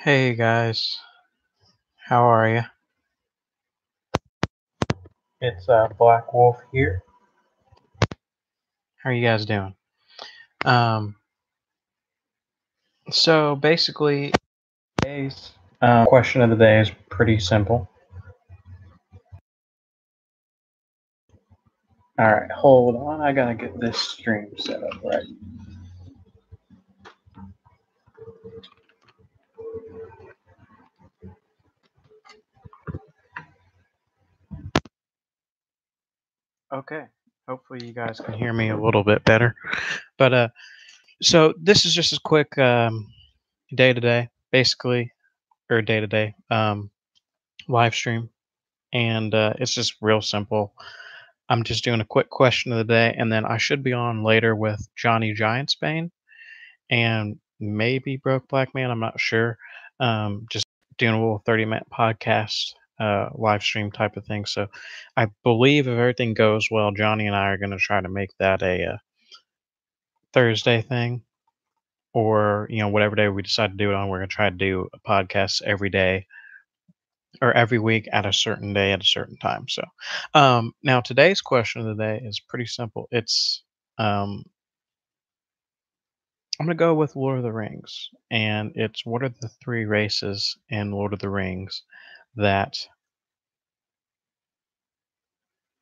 Hey guys, how are you? It's Black Wolf here. How are you guys doing? Um, so basically, today's question of the day is pretty simple. All right, hold on. I gotta get this stream set up right. Okay. Hopefully, you guys can hear me a little bit better. But so this is just a quick day to day, basically, or day to day live stream, and it's just real simple. I'm just doing a quick question of the day, and then I should be on later with Johnny Giantsbane and maybe Broke Black Man. I'm not sure. Just doing a little 30-minute podcast, live stream type of thing. So I believe if everything goes well, Johnny and I are going to try to make that a Thursday thing, or whatever day we decide to do it on. We're going to try to do a podcast every day or every week at a certain day at a certain time. So now today's question of the day is pretty simple. It's I'm gonna go with Lord of the Rings, and it's what are the three races in Lord of the Rings that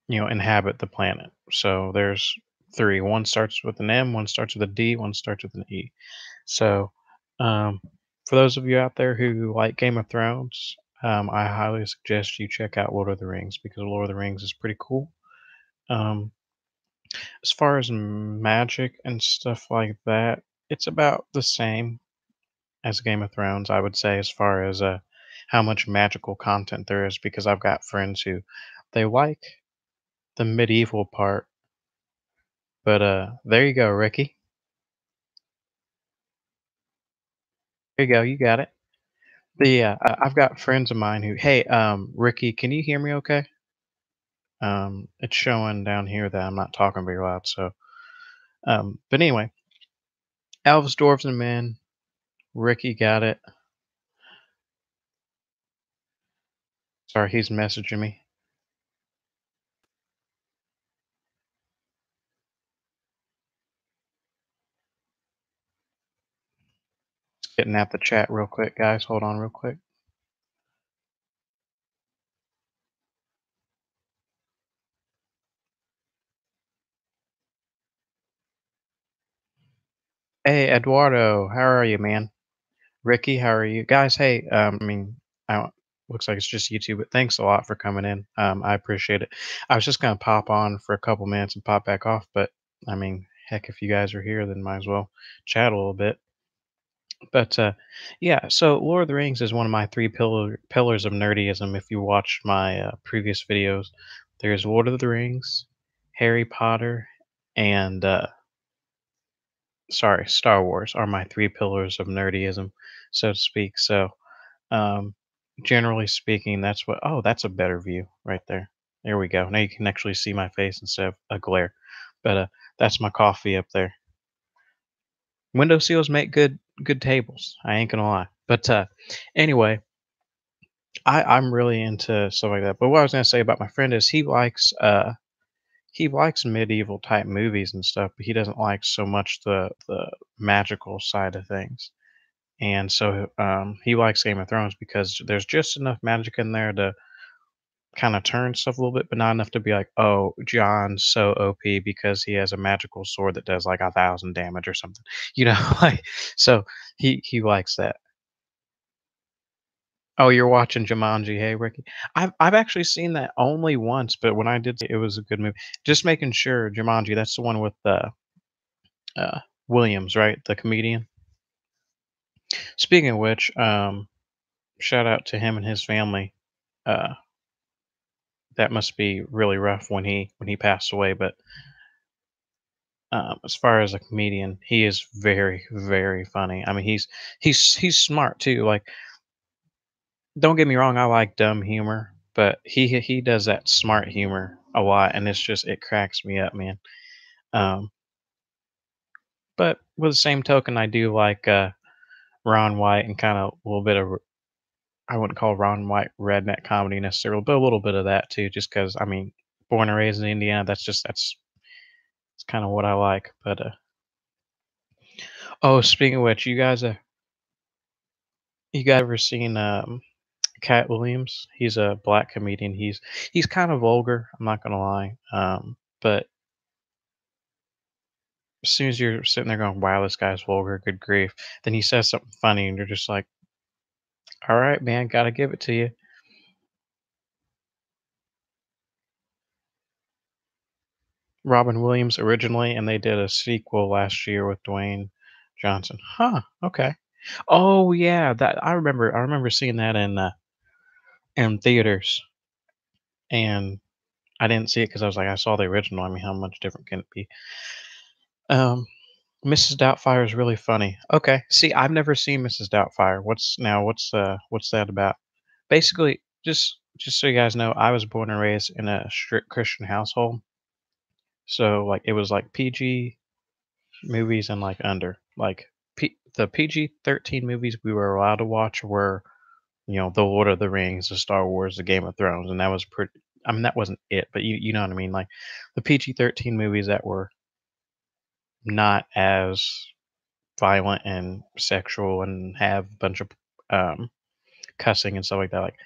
inhabit the planet? So there's three. One starts with an M, one starts with a D, one starts with an E. So um, for those of you out there who like Game of Thrones, I highly suggest you check out Lord of the Rings because Lord of the Rings is pretty cool. Um, as far as magic and stuff like that, it's about the same as Game of Thrones, I would say, as far as how much magical content there is, because I've got friends who they like the medieval part. But there you go, Ricky. There you go, you got it. I've got friends of mine who, hey, Ricky, can you hear me? Okay. It's showing down here that I'm not talking very loud. So, but anyway, elves, dwarves, and men. Ricky got it. Sorry, he's messaging me. Getting at the chat real quick, guys. Hold on, real quick. Hey, Eduardo, how are you, man? Ricky, how are you? Guys, hey, I mean, I don't, looks like it's just YouTube, but thanks a lot for coming in. I appreciate it. I was just gonna pop on for a couple minutes and pop back off, but I mean, heck, if you guys are here, then might as well chat a little bit. But yeah, so Lord of the Rings is one of my three pillars of nerdyism. If you watched my previous videos, there's Lord of the Rings, Harry Potter, and sorry, Star Wars are my three pillars of nerdyism, so to speak. So Um, generally speaking, that's what. Oh, that's a better view right there. There we go. Now you can actually see my face instead of a glare. But that's my coffee up there. Window seals make good tables. I ain't gonna lie. But anyway, I'm really into stuff like that. But what I was gonna say about my friend is he likes medieval type movies and stuff, but he doesn't like so much the magical side of things. And so he likes Game of Thrones because there's just enough magic in there to kinda turn stuff a little bit, but not enough to be like, "Oh, John's so OP because he has a magical sword that does, like, 1,000 damage or something." You know, like, so he likes that. Oh, you're watching Jumanji, hey, Ricky? I've actually seen that only once, but when I did, it was a good movie. Just making sure, Jumanji, that's the one with, uh, Williams, right? The comedian? Speaking of which, shout out to him and his family. Uh, that must be really rough when he passed away, but as far as a comedian, he is very, very funny. I mean, he's smart too. Like, don't get me wrong, I like dumb humor, but he does that smart humor a lot, and it cracks me up, man. Um, but with the same token, I do like Ron White and kind of a little bit of I wouldn't call Ron White redneck comedy necessarily, but a little bit of that too, just because I mean, born and raised in Indiana, that's kind of what I like. But oh, speaking of which, you guys ever seen Cat Williams? He's a black comedian. He's kind of vulgar. I'm not gonna lie. But as soon as you're sitting there going, "Wow, this guy's vulgar, good grief," then he says something funny, and you're just like, "All right, man, gotta give it to you." Robin Williams originally, and they did a sequel last year with Dwayne Johnson. Huh, okay. Oh, yeah, that I remember seeing that in theaters, and I didn't see it because I was like, I saw the original. I mean, how much different can it be? Um, Mrs. Doubtfire is really funny. Okay, see, I've never seen Mrs. Doubtfire. What's that about? Basically, just so you guys know, I was born and raised in a strict Christian household, so like it was like PG movies and like under the PG-13 movies we were allowed to watch were the Lord of the Rings, the Star Wars, the Game of Thrones, and that was pretty. I mean, that wasn't it, but you know what I mean. Like the PG-13 movies that were not as violent and sexual and have a bunch of um, cussing and stuff like that. Like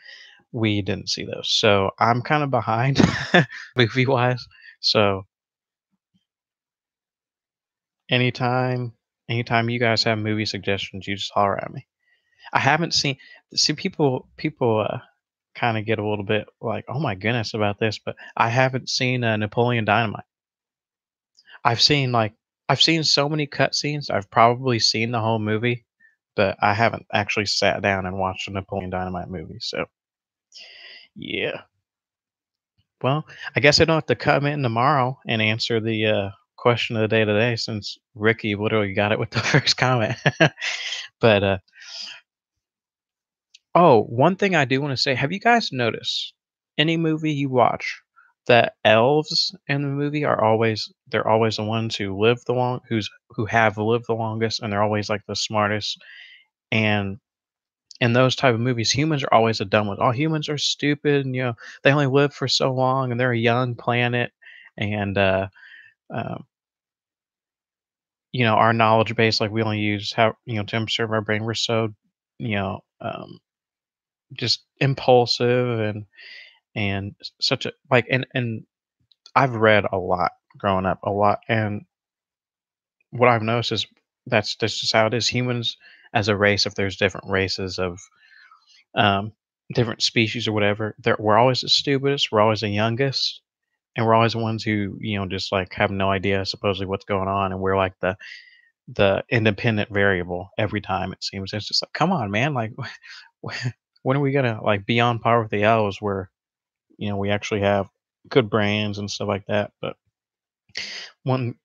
we didn't see those, so I'm kind of behind movie wise. So anytime, anytime you guys have movie suggestions, you just holler at me. I haven't seen see people kind of get a little bit like, "Oh my goodness," about this, but I haven't seen Napoleon Dynamite. I've seen so many cutscenes. I've probably seen the whole movie, but I haven't actually sat down and watched a Napoleon Dynamite movie. So yeah. Well, I guess I don't have to come in tomorrow and answer the question of the day today, since Ricky literally got it with the first comment. But oh, one thing I do want to say, have you guys noticed any movie you watch that elves in the movie are always they're always the ones who live the who have lived the longest, and they're always like the smartest. And in those type of movies, humans are always the dumb ones. All humans are stupid, and they only live for so long, and they're a young planet, and um, our knowledge base, like we only use how 10% of our brain. We're so you know um, just impulsive and such a like and I've read a lot growing up, a lot, and what I've noticed is that's just how it is. Humans as a race, if there's different races of um, different species or whatever, we're always the stupidest, we're always the youngest, and we're always the ones who just like have no idea supposedly what's going on, and we're like the independent variable every time. It seems it's just like, come on, man, like when are we gonna like be on par with the elves where we actually have good brands and stuff like that. But one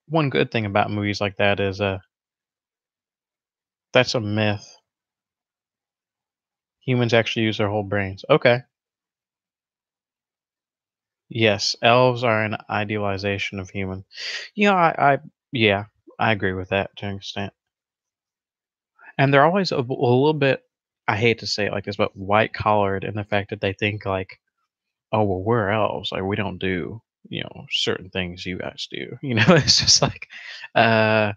one good thing about movies like that is that's a myth. Humans actually use their whole brains. Okay. Yes, elves are an idealization of human. I yeah, I agree with that to an extent. And they're always a little bit, I hate to say it like this, but white collared in the fact that they think like, oh well, we're elves, like we don't do certain things you guys do. It's just like, uh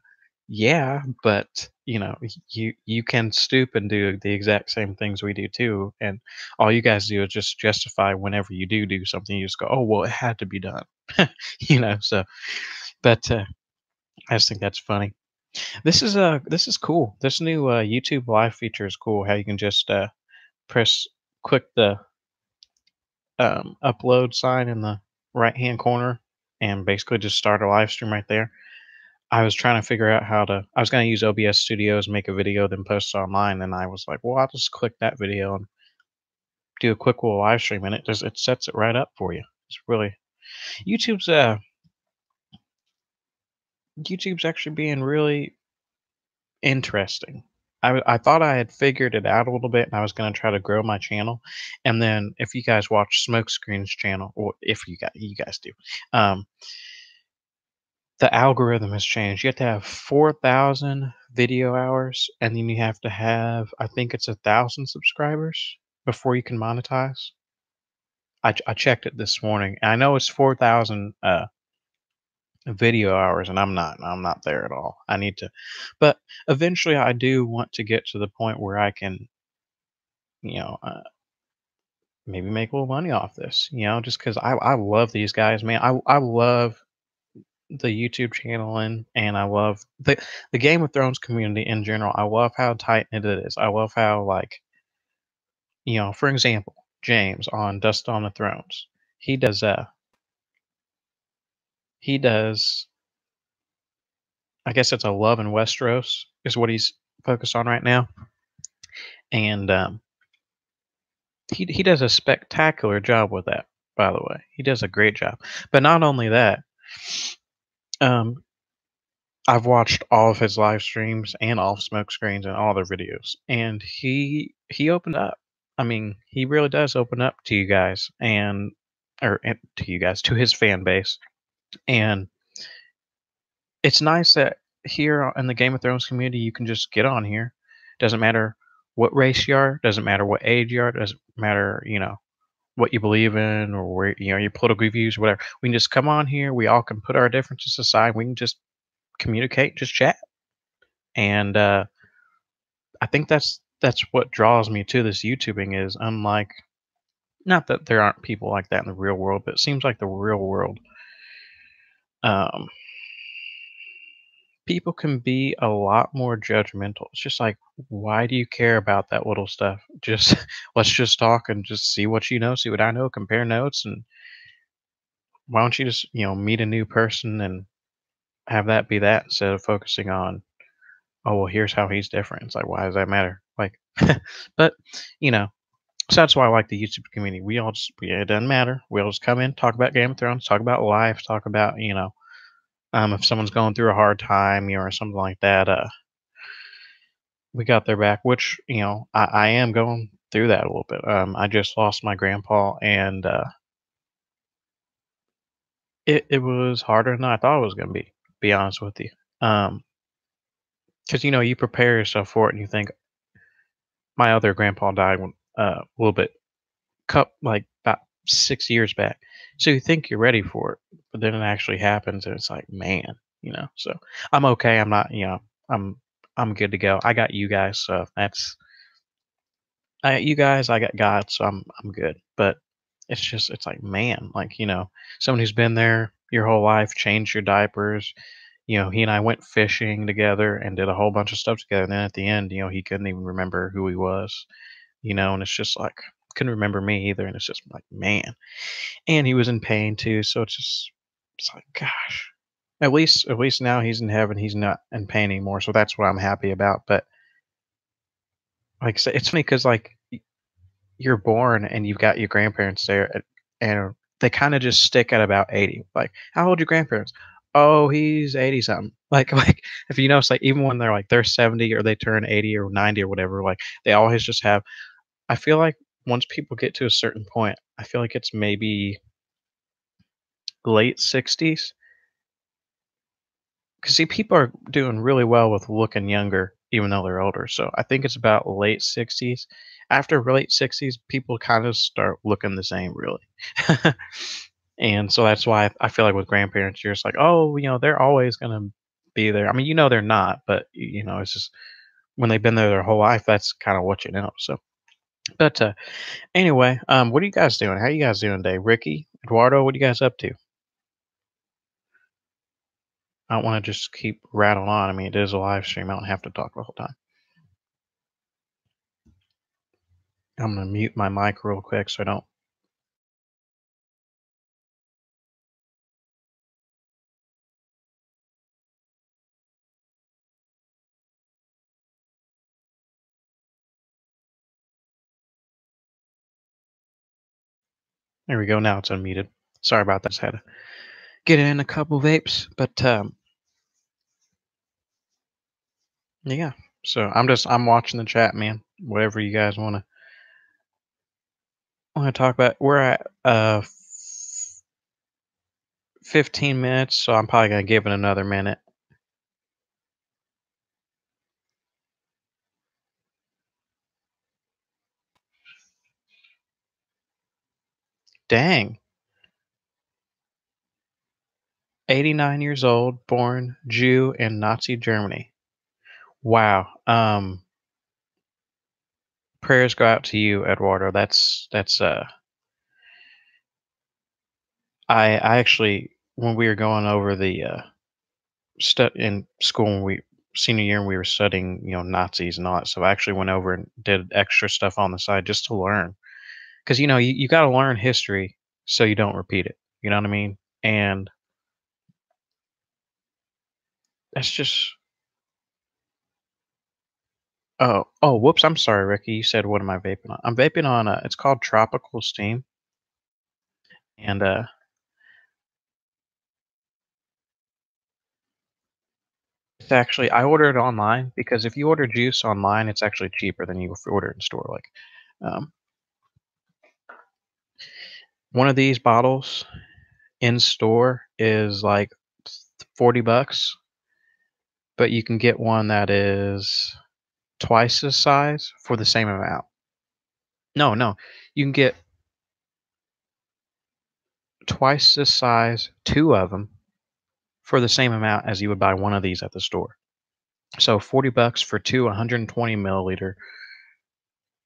yeah, but you can stoop and do the exact same things we do too, and all you guys do is just justify whenever you do something. You just go, "Oh well, it had to be done," So, but I just think that's funny. This is cool. This new YouTube live feature is cool. How you can just press click the upload sign in the right hand corner and basically just start a live stream right there. I was trying to figure out I was going to use OBS Studios, make a video, then post it online. And I was like, well, I'll just click that video and do a quick little live stream. And it sets it right up for you. It's really, YouTube's, uh, YouTube's actually being really interesting. I thought I had figured it out a little bit and I was going to try to grow my channel. And then if you guys watch Smokescreen's channel, or if you guys do, um, the algorithm has changed. You have to have 4,000 video hours, and then you have to have, I think it's 1,000 subscribers before you can monetize. I checked it this morning. I know it's 4,000 video hours, and I'm not there at all. I need to, but eventually I do want to get to the point where I can, you know, maybe make a little money off this. Just because I love these guys, man. I love the YouTube channel, and I love the Game of Thrones community in general. I love how tight knit it is. I love how, like, for example, James on Dust on the Thrones. He does he does I guess it's a Love in Westeros is what he's focused on right now. And he does a spectacular job with that, by the way. He does a great job. But not only that, um I've watched all of his live streams and all of smoke screens and all their videos, and he opened up. I mean, he really does open up to you guys, to you guys, to his fan base. And it's nice that here in the Game of Thrones community you can just get on here. Doesn't matter what race you are, doesn't matter what age you are, doesn't matter, what you believe in, or where, your political views, whatever. We can just come on here, we all can put our differences aside, we can just communicate, just chat. And I think that's what draws me to this YouTubing is, unlike, not that there aren't people like that in the real world, but it seems like the real world, um, people can be a lot more judgmental. It's just like, why do you care about that little stuff? Just let's just talk and just see what you know, see what I know, compare notes, and why don't you just meet a new person and have that be that, instead of focusing on, oh well, here's how he's different. It's like, why does that matter? Like, but you know, so that's why I like the YouTube community. It doesn't matter. We'll just come in, talk about Game of Thrones, talk about life, talk about, if someone's going through a hard time, or something like that. We got their back, which, I am going through that a little bit. I just lost my grandpa, and it was harder than I thought it was going to be honest with you. Because, you prepare yourself for it, and you think, my other grandpa died when, a little bit, like about 6 years back. So you think you're ready for it, but then it actually happens, and it's like, man, So I'm okay. I'm not, I'm I'm good to go. I got you guys, so I got you guys. I got God, so I'm good. But it's like, man, like, someone who's been there your whole life, changed your diapers. He and I went fishing together and did a whole bunch of stuff together. And then at the end, he couldn't even remember who he was. And it's just like, couldn't remember me either. And it's just like, man. And he was in pain too. So it's like, gosh. At least now he's in heaven. He's not in pain anymore. So that's what I'm happy about. But like I said, it's funny because, like, you're born and you've got your grandparents there, and they kind of just stick at about 80. Like, how old are your grandparents? Oh, he's 80 something. Like, if you notice, like, even when they're 70, or they turn 80 or 90 or whatever, like, they always just have, I feel like once people get to a certain point, I feel like it's maybe late 60s. Because, see, people are doing really well with looking younger, even though they're older. So I think it's about late 60s. After late 60s, people kind of start looking the same, really. And so that's why I feel like with grandparents, you're just like, oh, they're always going to be there. I mean, they're not, but, it's just when they've been there their whole life, that's kind of what you know. So, but anyway, what are you guys doing? How you guys doing today? Ricky, Eduardo, what are you guys up to? I don't want to just keep rattling on. I mean, it is a live stream. I don't have to talk the whole time. I'm gonna mute my mic real quick so I don't. There we go. Now it's unmuted. Sorry about that. Just had to get in a couple vapes, but yeah. So I'm watching the chat, man. Whatever you guys wanna talk about. We're at 15 minutes, so I'm probably gonna give it another minute. Dang. 89 years old, born Jew in Nazi Germany. Wow. Prayers go out to you, Eduardo. That's I actually when we were going over the in school when we senior year and we were studying, Nazis and all that. So I actually went over and did extra stuff on the side just to learn. Because you got to learn history so you don't repeat it. You know what I mean? And that's just whoops, I'm sorry, Ricky. You said what am I vaping on? I'm vaping on it's called Tropical Steam. And it's actually I ordered it online because if you order juice online, it's actually cheaper than you if you order it in store. Like um, one of these bottles in store is like $40, but you can get one that is twice the size for the same amount. No, no, you can get twice the size, two of them, for the same amount as you would buy one of these at the store. So $40 for two 120 milliliter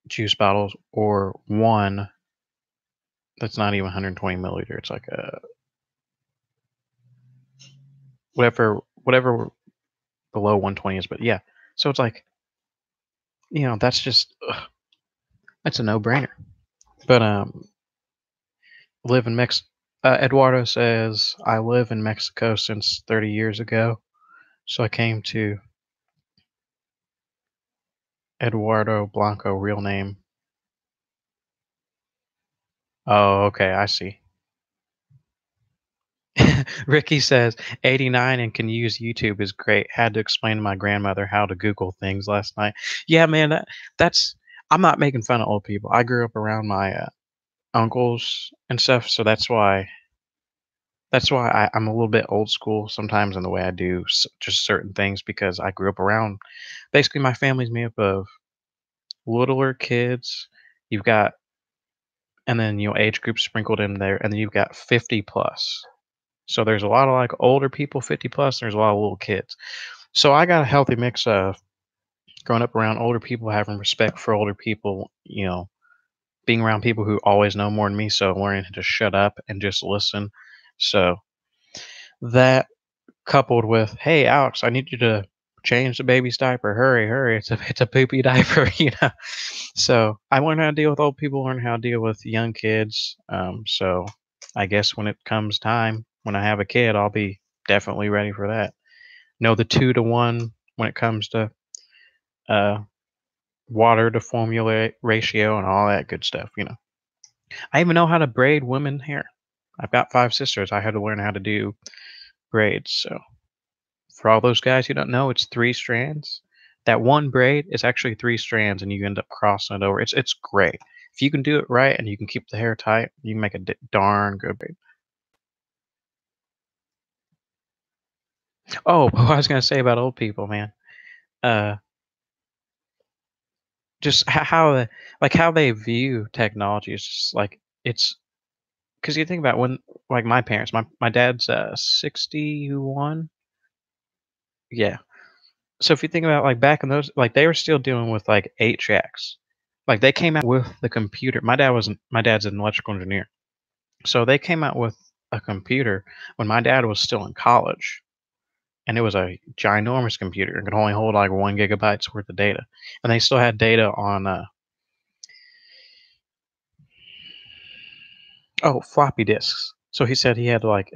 juice bottles, or one that's not even 120 milliliter. It's like a whatever below 120 is, but yeah. So it's like that's just that's a no brainer. But live in Mex. Eduardo says I live in Mexico since 30 years ago, so I came to Eduardo Blanco, real name. Oh, okay, I see. Ricky says 89 and can use YouTube is great. Had to explain to my grandmother how to Google things last night. Yeah, man, that's. I'm not making fun of old people. I grew up around my uncles and stuff, so that's why I'm a little bit old school sometimes in the way I do just certain things because I grew up around. Basically, my family's made up of littler kids. You've got, and then age groups sprinkled in there, and then you've got 50 plus. So there's a lot of like older people, 50 plus. There's a lot of little kids. So I got a healthy mix of growing up around older people, having respect for older people, being around people who always know more than me. So learning to shut up and just listen. So that coupled with, hey, Alex, I need you to change the baby's diaper. Hurry, hurry. It's a poopy diaper, So I learned how to deal with old people, learn how to deal with young kids. So I guess when it comes time, when I have a kid, I'll be definitely ready for that. Know the 2 to 1 when it comes to uh, water to formula ratio and all that good stuff. I even know how to braid women hair. I've got 5 sisters. I had to learn how to do braids. So for all those guys who don't know, it's 3 strands. That one braid is actually 3 strands, and you end up crossing it over. It's great. If you can do it right and you can keep the hair tight, you can make a darn good braid. Oh, what I was gonna say about old people, man. Uh, just how they view technology is just like it's because you think about when like my parents, my dad's 61. Yeah. So if you think about like back in those, like they were still dealing with like 8 jacks. Like they came out with the computer. My dad's an electrical engineer. So they came out with a computer when my dad was still in college, and it was a ginormous computer. It could only hold like 1 gigabytes worth of data, and they still had data on floppy disks. So he said he had to like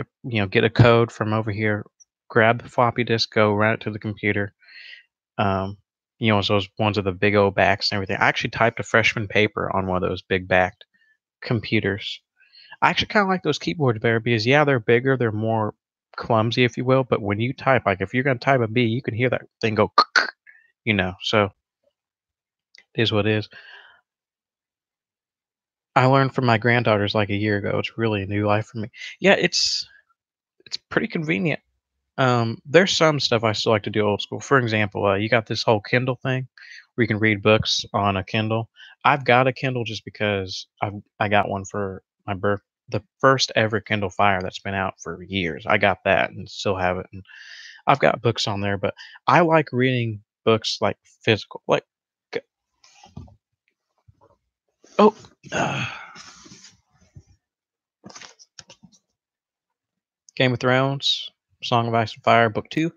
get a code from over here, grab the floppy disk, go run it to the computer. Um, so those ones with the big old backs and everything. I actually typed a freshman paper on one of those big backed computers. I actually kind of like those keyboards better because yeah, they're bigger, they're more clumsy, if you will. But when you type, like if you're gonna type a B, you can hear that thing go, So it is what it is. I learned from my granddaughters like a year ago. It's really a new life for me. Yeah, it's pretty convenient. There's some stuff I still like to do old school. For example, you got this whole Kindle thing where you can read books on a Kindle. I've got a Kindle just because I got one for my the first ever Kindle Fire that's been out for years. I got that and still have it. And I've got books on there, but I like reading books like physical. Like, g- oh, Game of Thrones, Song of Ice and Fire, Book Two.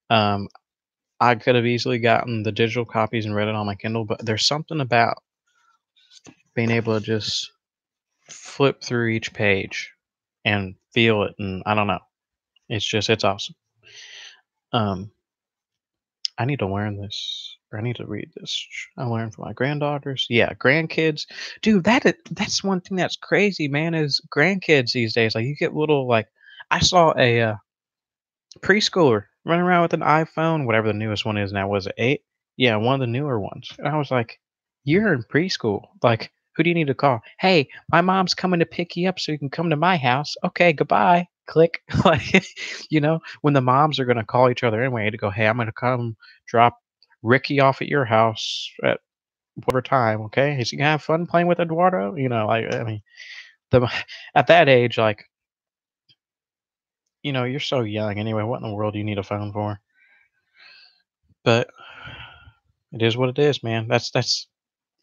Um, I could have easily gotten the digital copies and read it on my Kindle, but there's something about being able to just flip through each page and feel it, and I don't know. It's awesome. Um, I need to learn this, or I need to read this. I learned from my granddaughters. Yeah, grandkids, dude. That's one thing that's crazy, man. Is grandkids these days? Like you get little like I saw a preschooler running around with an iPhone, whatever the newest one is now. Was it 8? Yeah, one of the newer ones. And I was like, "You're in preschool. Like, who do you need to call? Hey, my mom's coming to pick you up so you can come to my house. Okay, goodbye." Click. Like, when the moms are gonna call each other anyway to go, "Hey, I'm gonna come drop Ricky off at your house at whatever time. Okay, is he gonna have fun playing with Eduardo?" Like I mean, the at that age, like you're so young anyway. What in the world do you need a phone for? But it is what it is, man. That's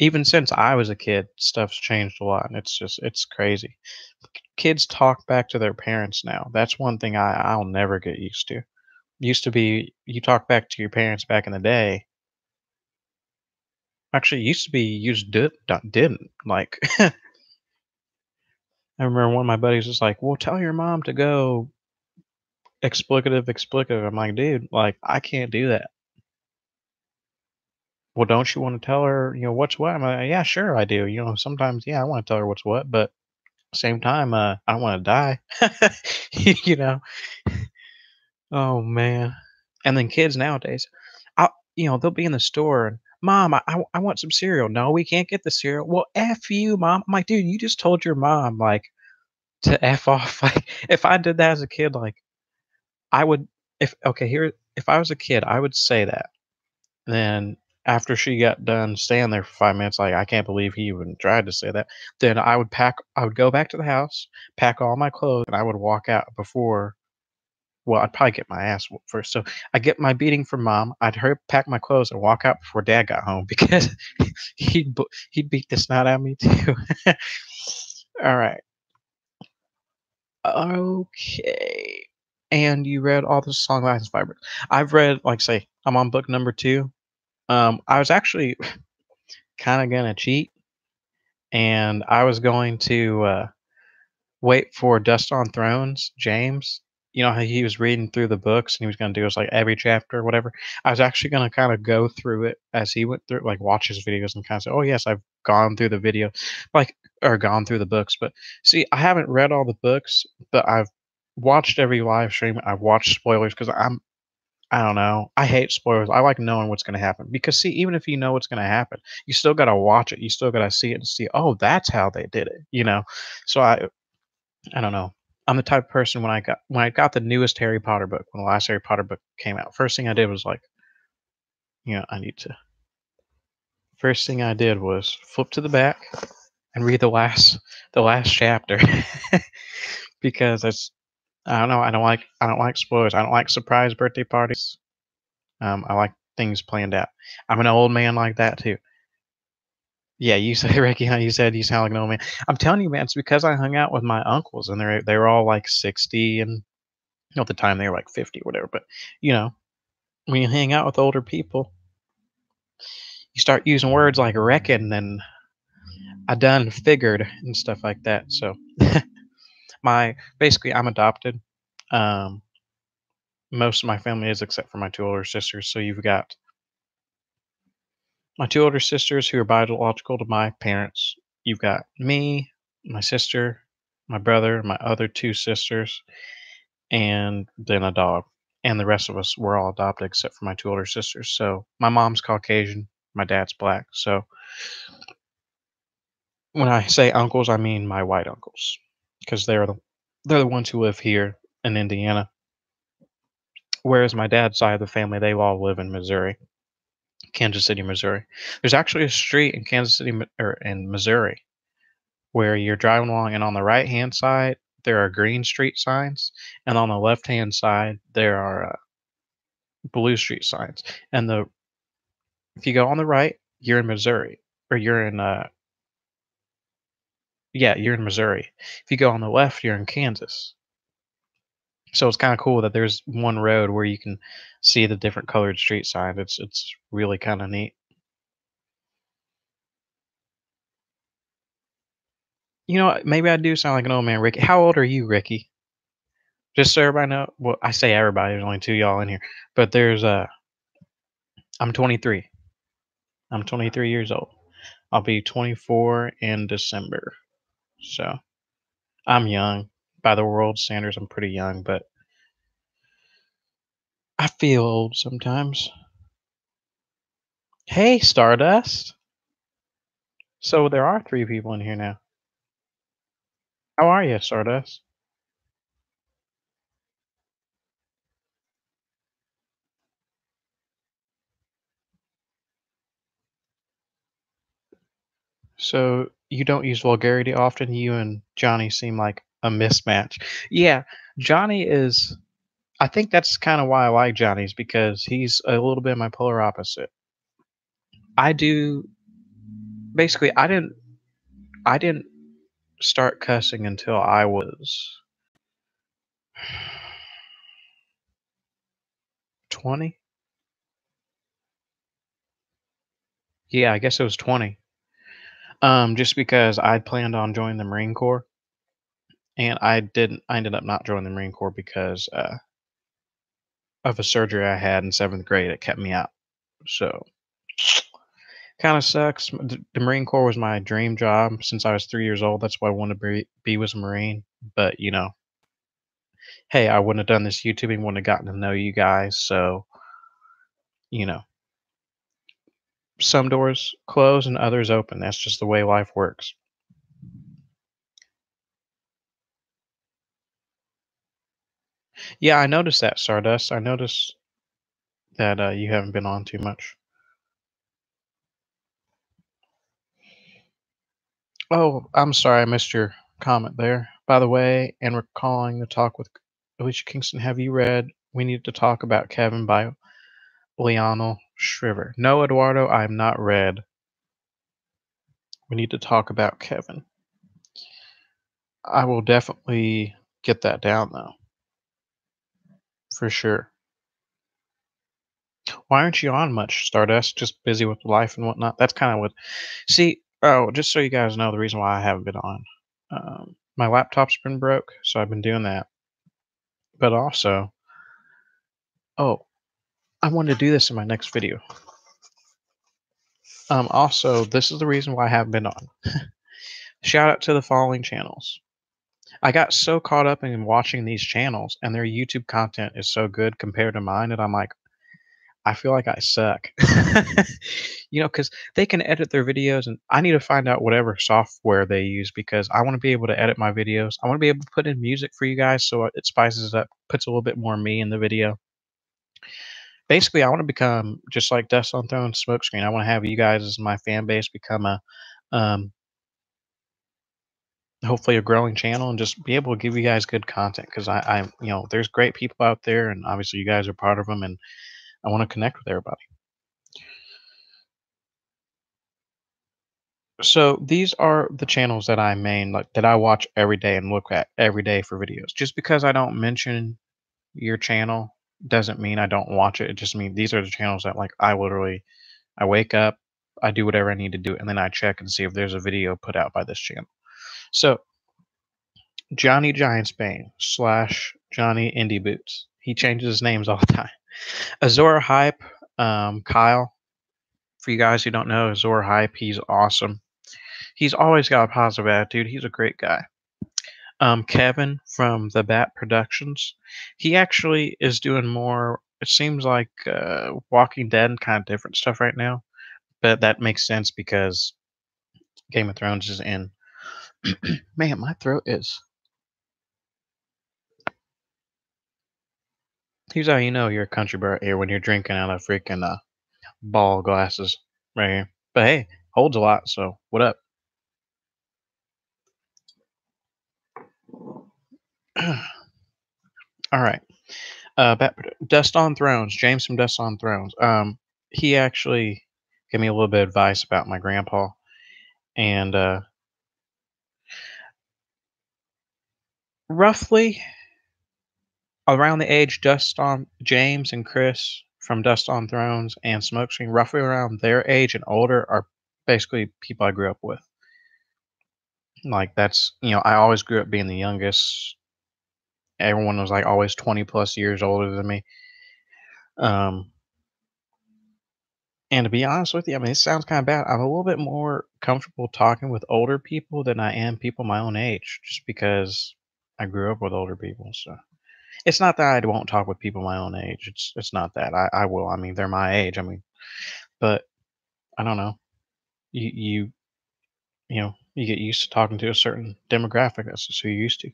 even since I was a kid, stuff's changed a lot, and it's crazy. Kids talk back to their parents now. That's one thing I'll never get used to. Used to be you talk back to your parents back in the day. Actually, it used to be you just didn't like. I remember one of my buddies was like, "Well, tell your mom to go explicative, explicative." I'm like, "Dude, like I can't do that." Well, don't you want to tell her, what's what? I'm like, yeah, sure, I do. Sometimes, yeah, I want to tell her what's what, but same time, I don't want to die. you know? Oh man. And then kids nowadays, they'll be in the store and mom, I want some cereal. No, we can't get the cereal. Well, F you, mom. I'm like, dude, you just told your mom like to F off. Like if I did that as a kid, like I would if okay, here if I was a kid, I would say that. Then after she got done staying there for 5 minutes, like, I can't believe he even tried to say that, then I would go back to the house, pack all my clothes, and I would walk out before well, I'd probably get my ass whooped first. So, I get my beating from mom, I'd hurry pack my clothes and walk out before dad got home because he'd beat the snot out of me too. Alright. Okay. And you read all the Song of Ice and Fire. I've read, like, say, I'm on book number 2. I was actually kinda gonna cheat, and I was going to, wait for Dust on Thrones, James. You know how he was reading through the books and he was gonna do us, like, every chapter or whatever? I was actually gonna kinda go through it as he went through like, watch his videos and kinda say, "Oh, yes, I've gone through the video," like or gone through the books, but see, I haven't read all the books, but I've watched every live stream, I've watched spoilers because I don't know. I hate spoilers. I like knowing what's gonna happen because see, even if you know what's gonna happen, you still gotta watch it. You still gotta see it and see, "Oh, that's how they did it?" So I don't know. I'm the type of person when I got the newest Harry Potter book, when the last Harry Potter book came out, first thing I did was like, I need to first thing I did was flip to the back and read the last chapter because it's I don't know, I don't like spoilers. I don't like surprise birthday parties. I like things planned out. I'm an old man like that too. Yeah, you said Ricky, how you said you sound like an old man. I'm telling you, man, it's because I hung out with my uncles and they were all like 60 and at the time they were like 50 or whatever. But you know, when you hang out with older people, you start using words like reckon and I done figured and stuff like that. So my basically I'm adopted. Um, most of my family is except for my two older sisters. So you've got my two older sisters who are biological to my parents. You've got me, my sister, my brother, my other two sisters, and then a dog. And the rest of us were all adopted except for my two older sisters. So my mom's Caucasian, my dad's black. So when I say uncles, I mean my white uncles because they're the ones who live here in Indiana. Whereas my dad's side of the family, they all live in Missouri, Kansas City, Missouri. There's actually a street in Kansas City or in Missouri where you're driving along, and on the right hand side there are green street signs, and on the left hand side there are blue street signs. And the if you go on the right, you're in Missouri, or you're in yeah, you're in Missouri. If you go on the left, you're in Kansas. So it's kind of cool that there's one road where you can see the different colored street signs. It's really kind of neat. You know what? Maybe I do sound like an old man, Ricky. How old are you, Ricky? Just so everybody know. Well, I say everybody. There's only two y'all in here, but there's I'm 23. I'm 23 years old. I'll be 24 in December. So I'm young by the world standards. I'm pretty young, but I feel old sometimes. Hey, Stardust. So there are three people in here now. How are you, Stardust? So you don't use vulgarity often. You and Johnny seem like a mismatch. Yeah, Johnny is. I think that's kind of why I like Johnny's because he's a little bit my polar opposite. I do basically. I didn't start cussing until I was 20. Yeah, I guess it was 20. Just because I'd planned on joining the Marine Corps, and I didn't. I ended up not joining the Marine Corps because of a surgery I had in seventh grade. It kept me out. So kind of sucks. The Marine Corps was my dream job since I was 3 years old. That's why I wanted to be was a Marine. But hey, I wouldn't have done this YouTubing, wouldn't have gotten to know you guys. So you know, some doors close and others open. That's just the way life works. Yeah, I noticed that, Stardust. I noticed that you haven't been on too much. Oh, I'm sorry, I missed your comment there. By the way, and recalling the talk with Alicia Kingston, have you read We Need to Talk About Kevin by Lionel Shriver? No, Eduardo, I have not read We Need to Talk About Kevin. I will definitely get that down, though, for sure. Why aren't you on much, Stardust? Just busy with life and whatnot? That's kind of what. See, oh, just so you guys know the reason why I haven't been on. My laptop's been broke, so I've been doing that. But also, oh, I wanted to do this in my next video. Also, this is the reason why I haven't been on. Shout out to the following channels. I got so caught up in watching these channels, and their YouTube content is so good compared to mine that I'm like, I feel like I suck. Because they can edit their videos, and I need to find out whatever software they use because I want to be able to edit my videos. I want to be able to put in music for you guys so it spices it up, puts a little bit more me in the video. Basically, I want to become just like Dust on Throne Smokescreen. I want to have you guys as my fan base become a um, hopefully a growing channel and just be able to give you guys good content because there's great people out there and obviously you guys are part of them and I want to connect with everybody. So these are the channels that I main like that I watch every day and look at every day for videos. Just because I don't mention your channel doesn't mean I don't watch it. It just means these are the channels that like I wake up, I do whatever I need to do, and then I check and see if there's a video put out by this channel. So Johnny Giantsbane slash Johnny Indie Boots. He changes his names all the time. Azora Hype, Kyle. For you guys who don't know, Azora Hype, he's awesome. He's always got a positive attitude. He's a great guy. Kevin from the Bat Productions. He actually is doing more. It seems like Walking Dead and kind of different stuff right now, but that makes sense because Game of Thrones is in. Man, my throat is. Here's how you know you're a country boy here when you're drinking out of freaking ball glasses right here. But hey, holds a lot. So what up? All right. Dust on Thrones. James from Dust on Thrones. He actually gave me a little bit of advice about my grandpa, and roughly around the age Dust on James and Chris from Dust on Thrones and Smokescreen, roughly around their age and older, are basically people I grew up with. Like that's I always grew up being the youngest. Everyone was like always 20 plus years older than me. Um, and to be honest with you, I mean, it sounds kind of bad. I'm a little bit more comfortable talking with older people than I am people my own age, just because I grew up with older people. So it's not that I won't talk with people my own age. It's not that I will. I mean, they're my age. I mean, but I don't know. You get used to talking to a certain demographic. That's just who you're used to.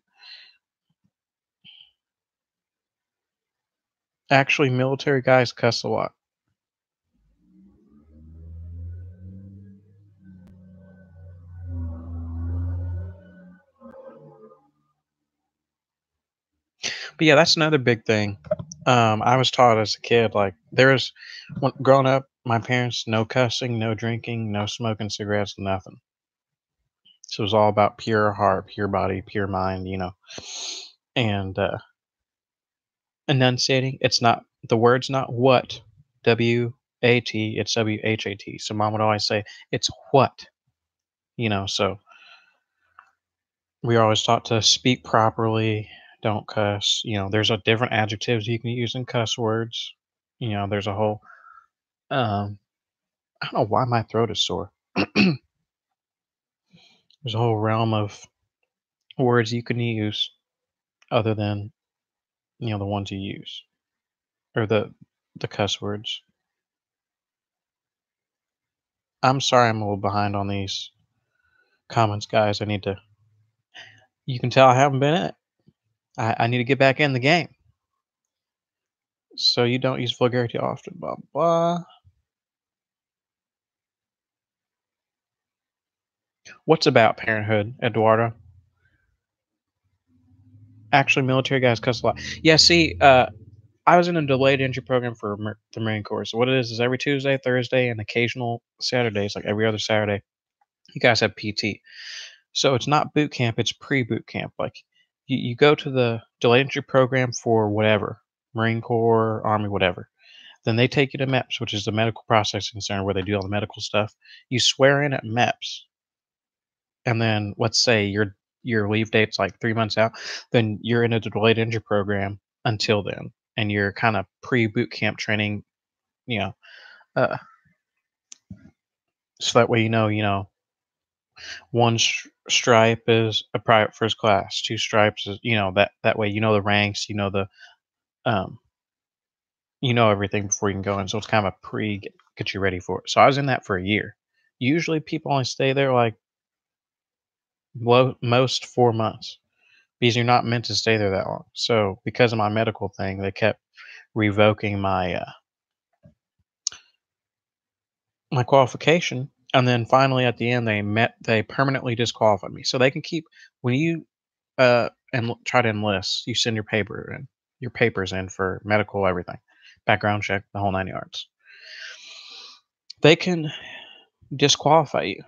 Actually, military guys cuss a lot. But yeah, that's another big thing. I was taught as a kid, like growing up, my parents no cussing, no drinking, no smoking cigarettes, nothing. So it was all about pure heart, pure body, pure mind, and enunciating. It's not the word's not what, WAT, it's WHAT. So mom would always say it's what, So we are always taught to speak properly, don't cuss. There's a different adjectives you can use in cuss words. There's a whole um I don't know why my throat is sore. There's a whole realm of words you can use other than, the ones you use or the cuss words. I'm sorry I'm a little behind on these comments, guys. You can tell I haven't been in it. I need to get back in the game. So you don't use vulgarity often, blah blah. What's about parenthood, Eduardo? Actually, military guys cuss a lot. Yeah, see, I was in a delayed entry program for the Marine Corps. So what it is every Tuesday, Thursday, and occasional Saturdays, like every other Saturday, you guys have PT. So it's not boot camp; it's pre-boot camp. Like you go to the delayed entry program for whatever, Marine Corps, Army, whatever. Then they take you to MEPS, which is the Medical Processing Center where they do all the medical stuff. You swear in at MEPS, and then let's say your leave date's like 3 months out, then you're in a delayed entry program until then, and you're kind of pre-boot camp training, you know, uh, so that way one stripe is a private first class, two stripes is that way the ranks, um, everything before you can go in. So it's kind of a get you ready for it. So I was in that for a year. Usually people only stay there like most 4 months because you're not meant to stay there that long. So because of my medical thing, they kept revoking my qualification, and then finally at the end they permanently disqualified me. So they can keep when you and try to enlist, you send your papers in for medical everything, background check, the whole 9 yards. They can disqualify you,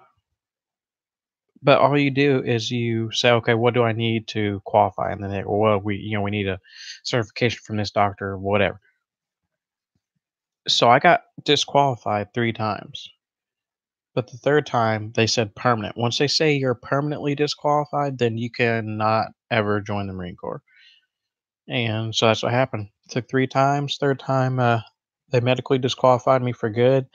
but all you do is you say, okay, what do I need to qualify? And then well, we need a certification from this doctor or whatever. So I got disqualified 3 times. But the third time, they said permanent. Once they say you're permanently disqualified, then you cannot ever join the Marine Corps. And so that's what happened. Took 3 times. Third time, they medically disqualified me for good.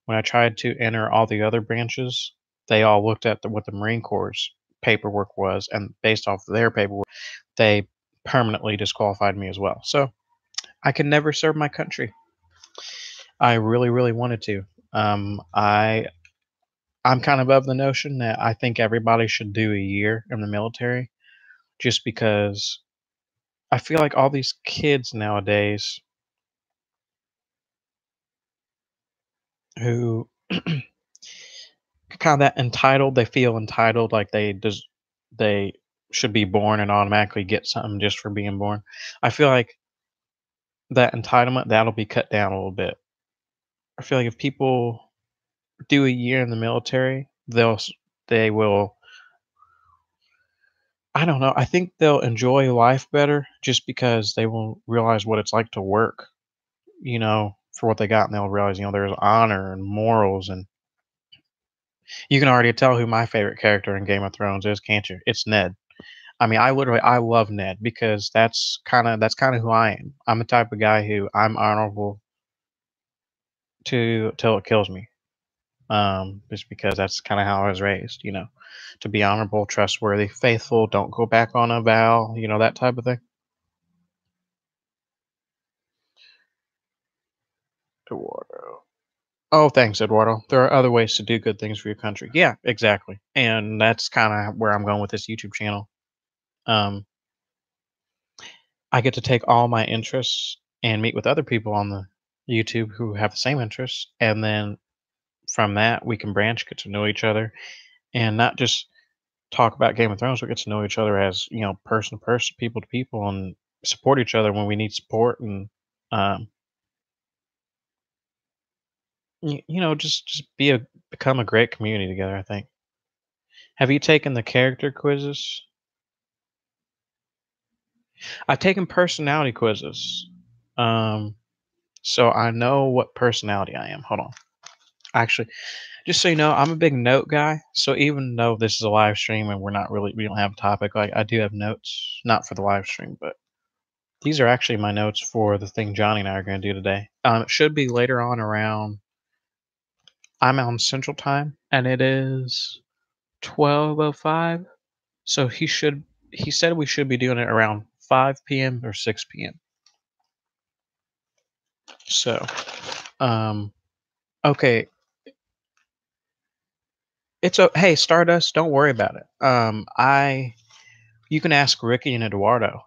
When I tried to enter all the other branches, they all looked at what the Marine Corps' paperwork was, and based off of their paperwork, they permanently disqualified me as well. So I could never serve my country. I really, really wanted to. I'm kind of the notion that I think everybody should do a year in the military just because I feel like all these kids nowadays who kind of that entitled, they feel entitled like they should be born and automatically get something just for being born. I feel like that entitlement, that'll be cut down a little bit. I feel like if people do a year in the military, they will, I don't know, I think they'll enjoy life better just because they will realize what it's like to work, for what they got, and they'll realize, there's honor and morals, and you can already tell who my favorite character in Game of Thrones is, can't you? It's Ned. I mean, I love Ned because that's kinda who I am. I'm the type of guy who I'm honorable to till it kills me. Just because that's kinda how I was raised, to be honorable, trustworthy, faithful, don't go back on a vow, that type of thing. Eduardo. Oh, thanks, Eduardo. There are other ways to do good things for your country. Yeah, exactly. And that's kinda where I'm going with this YouTube channel. Um, I get to take all my interests and meet with other people on the YouTube who have the same interests, and then from that, we can branch, get to know each other, and not just talk about Game of Thrones, we get to know each other as, person to person, people to people, and support each other when we need support, and um, just become a great community together. I think. Have you taken the character quizzes? I've taken personality quizzes, um, so I know what personality I am. Hold on, actually, just so you know, I'm a big note guy. So even though this is a live stream and we don't have a topic, like I do have notes, not for the live stream, but these are actually my notes for the thing Johnny and I are going to do today. It should be later on around. I'm on Central Time, and it is 12:05. So He said we should be doing it around 5 p.m. or 6 p.m. So, um, okay, hey Stardust, don't worry about it. You can ask Ricky and Eduardo.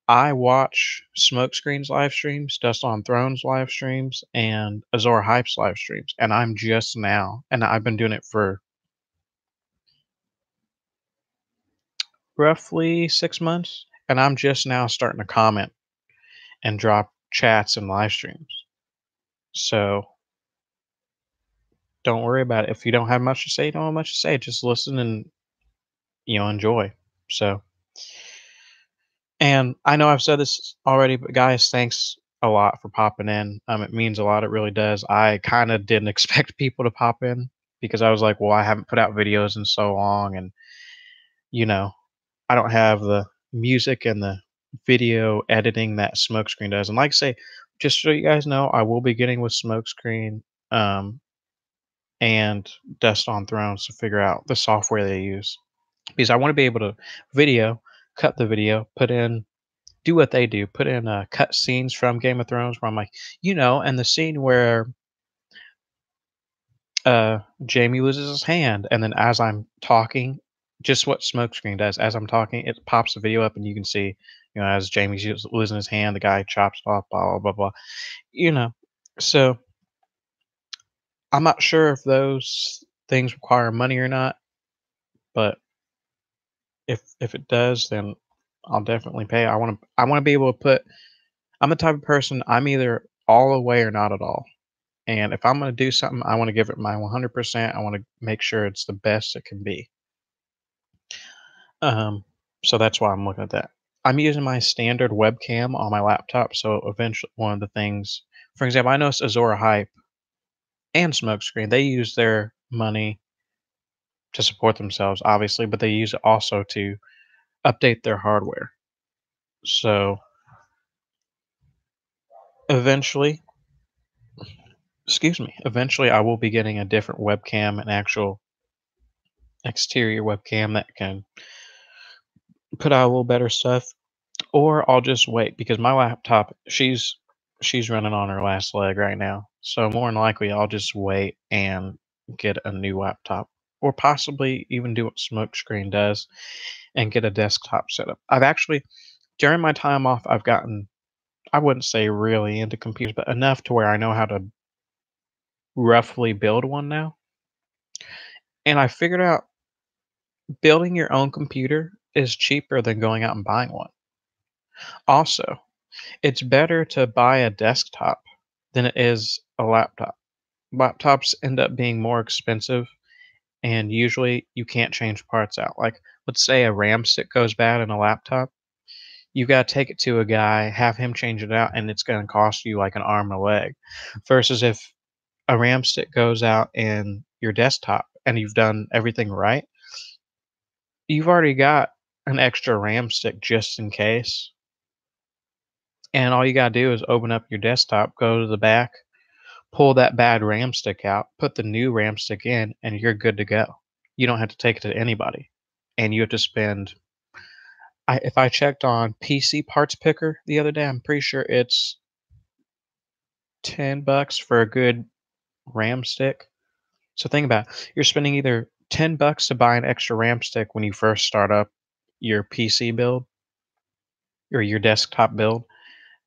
I watch Smokescreen's live streams, Dust on Thrones live streams, and Azor Hype's live streams, and I've been doing it for roughly 6 months, and I'm just now starting to comment and drop chats and live streams. So don't worry about it. If you don't have much to say, you don't have much to say. Just listen and enjoy. So, and I know I've said this already, but guys, thanks a lot for popping in. It means a lot. It really does. I kind of didn't expect people to pop in because I was like, well, I haven't put out videos in so long, and you know, I don't have the music and the video editing that Smokescreen does. And like I say, just so you guys know, I will be getting with Smokescreen um, and Dust on Thrones to figure out the software they use because I want to be able to cut the video, do what they do, put in cut scenes from Game of Thrones where I'm like, and the scene where Jamie loses his hand, and then as I'm talking, just what Smokescreen does. As I'm talking, it pops the video up, and you can see, as Jamie's losing his hand, the guy chops it off, blah blah blah blah. You know, so I'm not sure if those things require money or not, but if it does, then I'll definitely pay. I want to be able to put. I'm the type of person. I'm either all the way or not at all. And if I'm going to do something, I want to give it my 100%. I want to make sure it's the best it can be. So that's why I'm looking at that. I'm using my standard webcam on my laptop. So eventually, one of the things, for example, I noticed Azora Hype and Smokescreen, they use their money to support themselves, obviously, but they use it also to update their hardware. So eventually, eventually I will be getting a different webcam, an actual exterior webcam that can put out a little better stuff, or I'll just wait because my laptop, she's running on her last leg right now. So more than likely, I'll just wait and get a new laptop, or possibly even do what Smokescreen does and get a desktop setup. I've actually, during my time off, I've gotten, I wouldn't say really into computers, but enough to where I know how to roughly build one now. And I figured out building your own computer is cheaper than going out and buying one. Also, it's better to buy a desktop than it is a laptop. Laptops end up being more expensive, and usually you can't change parts out. Like, let's say a RAM stick goes bad in a laptop, you gotta take it to a guy, have him change it out, and it's gonna cost you like an arm and a leg. Versus if a RAM stick goes out in your desktop and you've done everything right, you've already got an extra RAM stick just in case. And all you gotta do is open up your desktop, go to the back, pull that bad RAM stick out, put the new RAM stick in, and you're good to go. You don't have to take it to anybody. And you have to spend if I checked on PC Parts Picker the other day, I'm pretty sure it's $10 for a good RAM stick. So think about it. You're spending either $10 to buy an extra RAM stick when you first start up your PC build or your desktop build,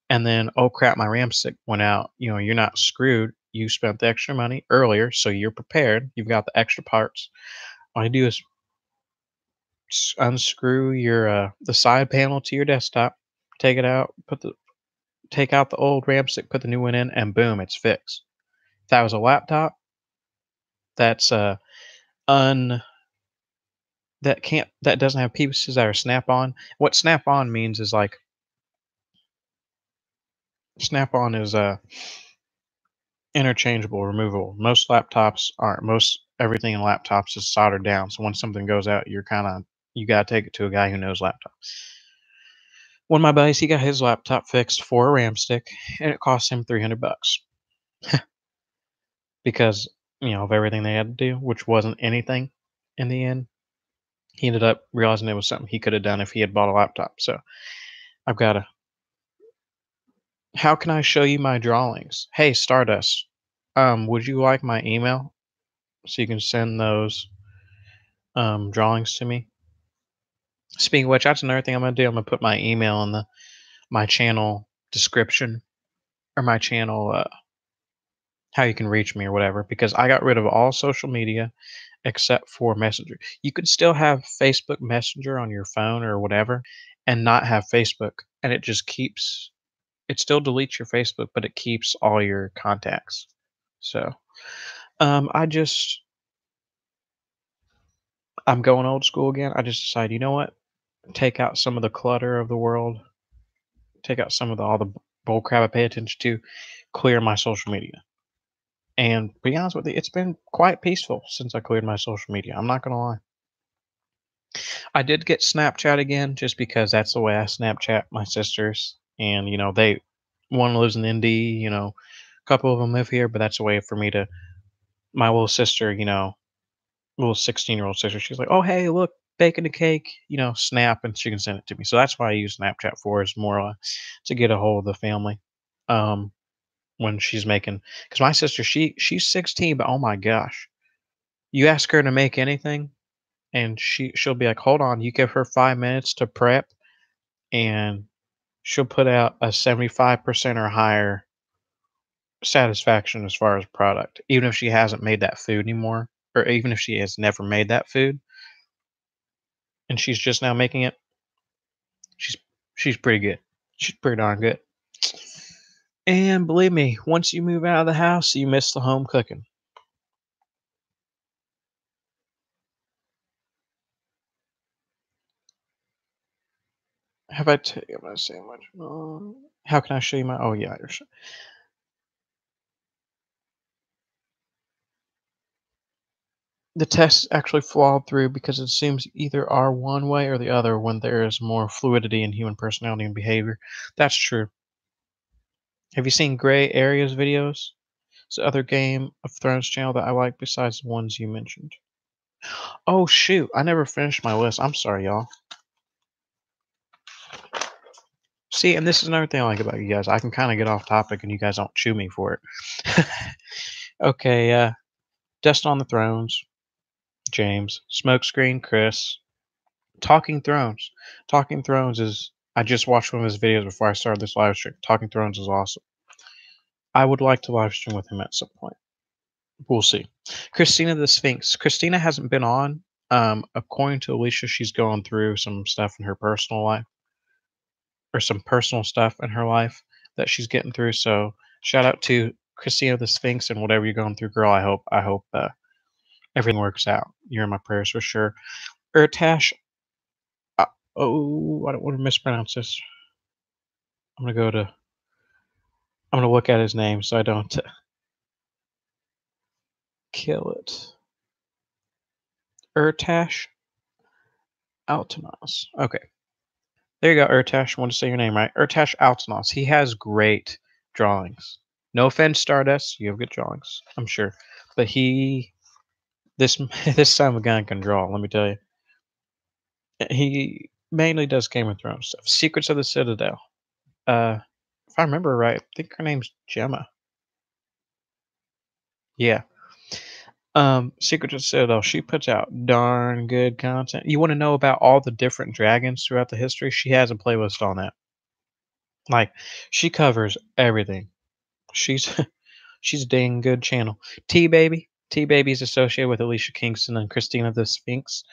and then, oh crap, my RAM stick went out. You know, you're not screwed. You spent the extra money earlier, so you're prepared. You've got the extra parts. All you do is unscrew your the side panel to your desktop, take it out, take out the old RAM stick, put the new one in, and boom, it's fixed. If that was a laptop, that's un that doesn't have pieces that are snap on. What snap on means is like snap on is interchangeable, removable. Most laptops aren't. Most everything in laptops is soldered down. So when something goes out, you gotta take it to a guy who knows laptops. One of my buddies, he got his laptop fixed for a RAM stick, and it cost him $300 because of everything they had to do, which wasn't anything in the end. He ended up realizing it was something he could have done if he had bought a laptop. So I've got to. How can I show you my drawings? Hey, Stardust. Would you like my email so you can send those drawings to me? Speaking of which, that's another thing I'm gonna do. I'm gonna put my email in the my channel description or my channel how you can reach me or whatever because I got rid of all social media except for Messenger. You could still have Facebook Messenger on your phone or whatever and not have Facebook, and it still deletes your Facebook, but it keeps all your contacts. So, I just I'm going old school again. I just decided, you know what? Take out some of the clutter of the world, take out some of all the bull crap I pay attention to, clear my social media. And to be honest with you, it's been quite peaceful since I cleared my social media. I'm not gonna lie. I did get Snapchat again just because that's the way I Snapchat my sisters. And one lives in Indy. A couple of them live here, but that's a way for me to my little sister. Little 16-year-old sister. She's like, "Oh hey, look, baking a cake." Snap, and she can send it to me. So that's why I use Snapchat for is more to get a hold of the family. Um, when she's making, because my sister she's 16, but oh my gosh, you ask her to make anything, and she'll be like, "Hold on," you give her 5 minutes to prep, and she'll put out a 75% or higher satisfaction as far as product, even if she hasn't made that food anymore, or even if she has never made that food and she's just now making it. She's she's pretty good. She's pretty darn good. And believe me, once you move out of the house, you miss the home cooking. Have I taken my sandwich? How can I show you my? Oh yeah, the test actually flawed through because it seems either are one way or the other when there is more fluidity in human personality and behavior. That's true. Have you seen Gray Areas videos? It's the other Game of Thrones channel that I like besides the ones you mentioned. Oh shoot, I never finished my list. I'm sorry, y'all. See, and this is another thing I like about you guys. I can kind of get off topic and you guys don't chew me for it. Okay, Dust on the Thrones, James. Smokescreen, Chris. Talking Thrones. Talking Thrones is. I just watched one of his videos before I started this live stream. Talking Thrones is awesome. I would like to live stream with him at some point. We'll see. Christina the Sphinx. Christina hasn't been on. According to Alicia, she's going through some stuff in her personal life, or some personal stuff in her life that she's getting through. So shout out to Christina the Sphinx and whatever you're going through, girl. I hope everything works out. You're in my prayers for sure. Urtash. Uh, oh, I don't want to mispronounce this. I'm gonna go to. I'm gonna look at his name so I don't kill it. Urtash Altanos. Okay, there you go, Urtash. I want to say your name right. Urtash Altanos. He has great drawings. No offense, Stardust. You have good drawings, I'm sure. But this this time of guy can draw. Let me tell you. He mainly does Game of Thrones stuff. Secrets of the Citadel. Uh, if I remember right, I think her name's Gemma. Yeah. Secrets of the Citadel. She puts out darn good content. You want to know about all the different dragons throughout the history? She has a playlist on that. Like, she covers everything. She's she's a dang good channel. T Baby. T Baby's associated with Alicia Kingston and Christina the Sphinx.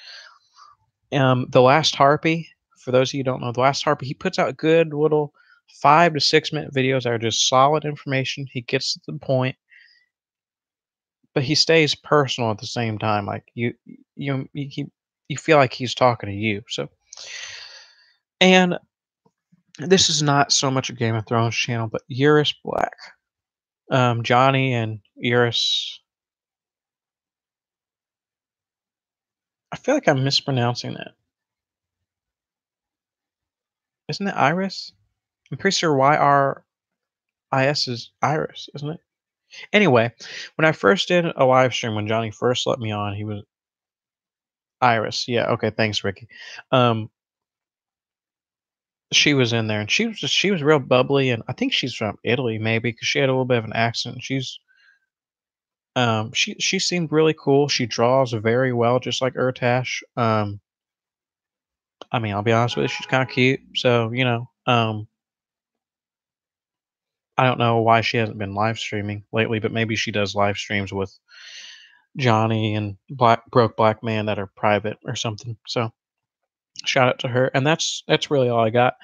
The Last Harpy. For those of you who don't know, The Last Harpy, he puts out good little 5 to 6 minute videos that are just solid information. He gets to the point, but he stays personal at the same time. Like you feel like he's talking to you. So, and this is not so much a Game of Thrones channel, but Eurus Black, Johnny and Eurus. I feel like I'm mispronouncing that. Isn't it Iris? I'm pretty sure YRIS is Iris, isn't it? Anyway, when I first did a live stream, when Johnny first let me on, he was Iris. Yeah, okay, thanks, Ricky. Um, she was in there, and she was real bubbly, and I think she's from Italy, maybe, because she had a little bit of an accent. She seemed really cool. She draws very well, just like Urtash. I mean, I'll be honest with you, she's kind of cute. So I don't know why she hasn't been live streaming lately, but maybe she does live streams with Johnny and Broke Black Man that are private or something. So shout out to her, and that's really all I got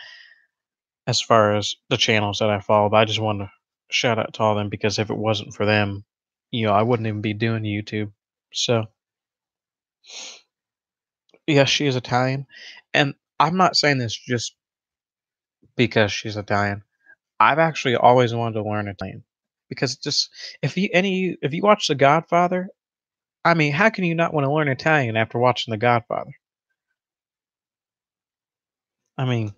as far as the channels that I follow. But I just wanted to shout out to all of them because if it wasn't for them, I wouldn't even be doing YouTube. So yes, she is Italian, and I'm not saying this just because she's Italian. I've actually always wanted to learn Italian because just if you watch The Godfather, I mean, how can you not want to learn Italian after watching The Godfather? I mean,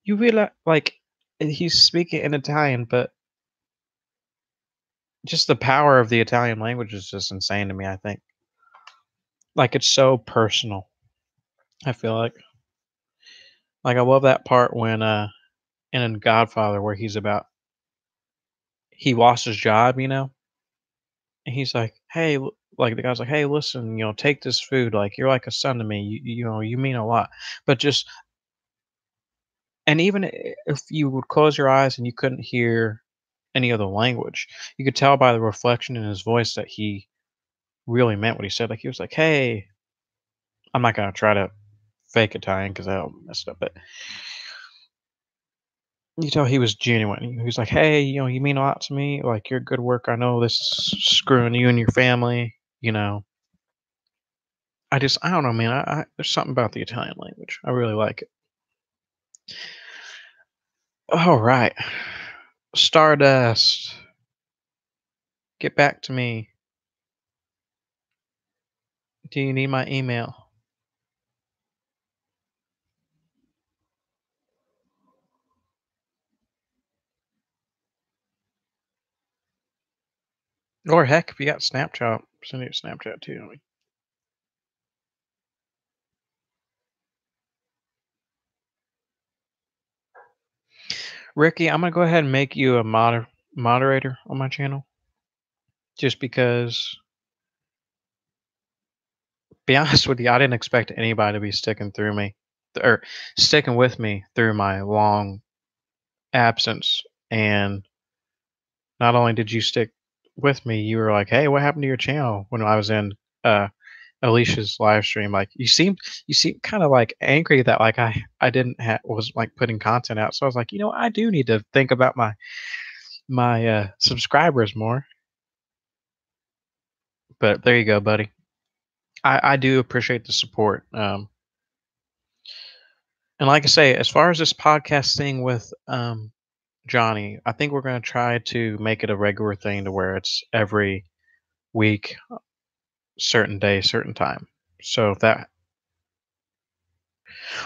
you realize like he's speaking in Italian, but just the power of the Italian language is just insane to me. I think like it's so personal. I feel like I love that part when in Godfather where he lost his job, and he's like, "Hey," like, the guy's like, "Hey, listen, take this food, like, you're like a son to me, you mean a lot." But just and even if you would close your eyes and you couldn't hear any other language, you could tell by the reflection in his voice that he really meant what he said. Like, he was like, "Hey," I'm not gonna try to fake Italian because 'cause that'll mess it up, but you tell he was genuine. He was like, "Hey, you mean a lot to me, like, your good work, I know this is screwing you and your family, you know." I don't know, man. There's something about the Italian language. I really like it. All right, Stardust, get back to me. Do you need my email? Or heck, if you got Snapchat, send me a Snapchat too. Ricky, I'm gonna go ahead and make you a moderator on my channel, just because. Be honest with you, I didn't expect anybody to be sticking through me, or sticking with me through my long absence. And not only did you stick with me, you were like, "Hey, what happened to your channel?" When I was in uh Alicia's live stream. Like you seem kind of like angry that like I didn't was like putting content out. So I was like, I do need to think about my subscribers more. But there you go, buddy. I do appreciate the support. And like I say, as far as this podcast thing with Johnny, I think we're gonna try to make it a regular thing to where it's every week, certain day, certain time. So if that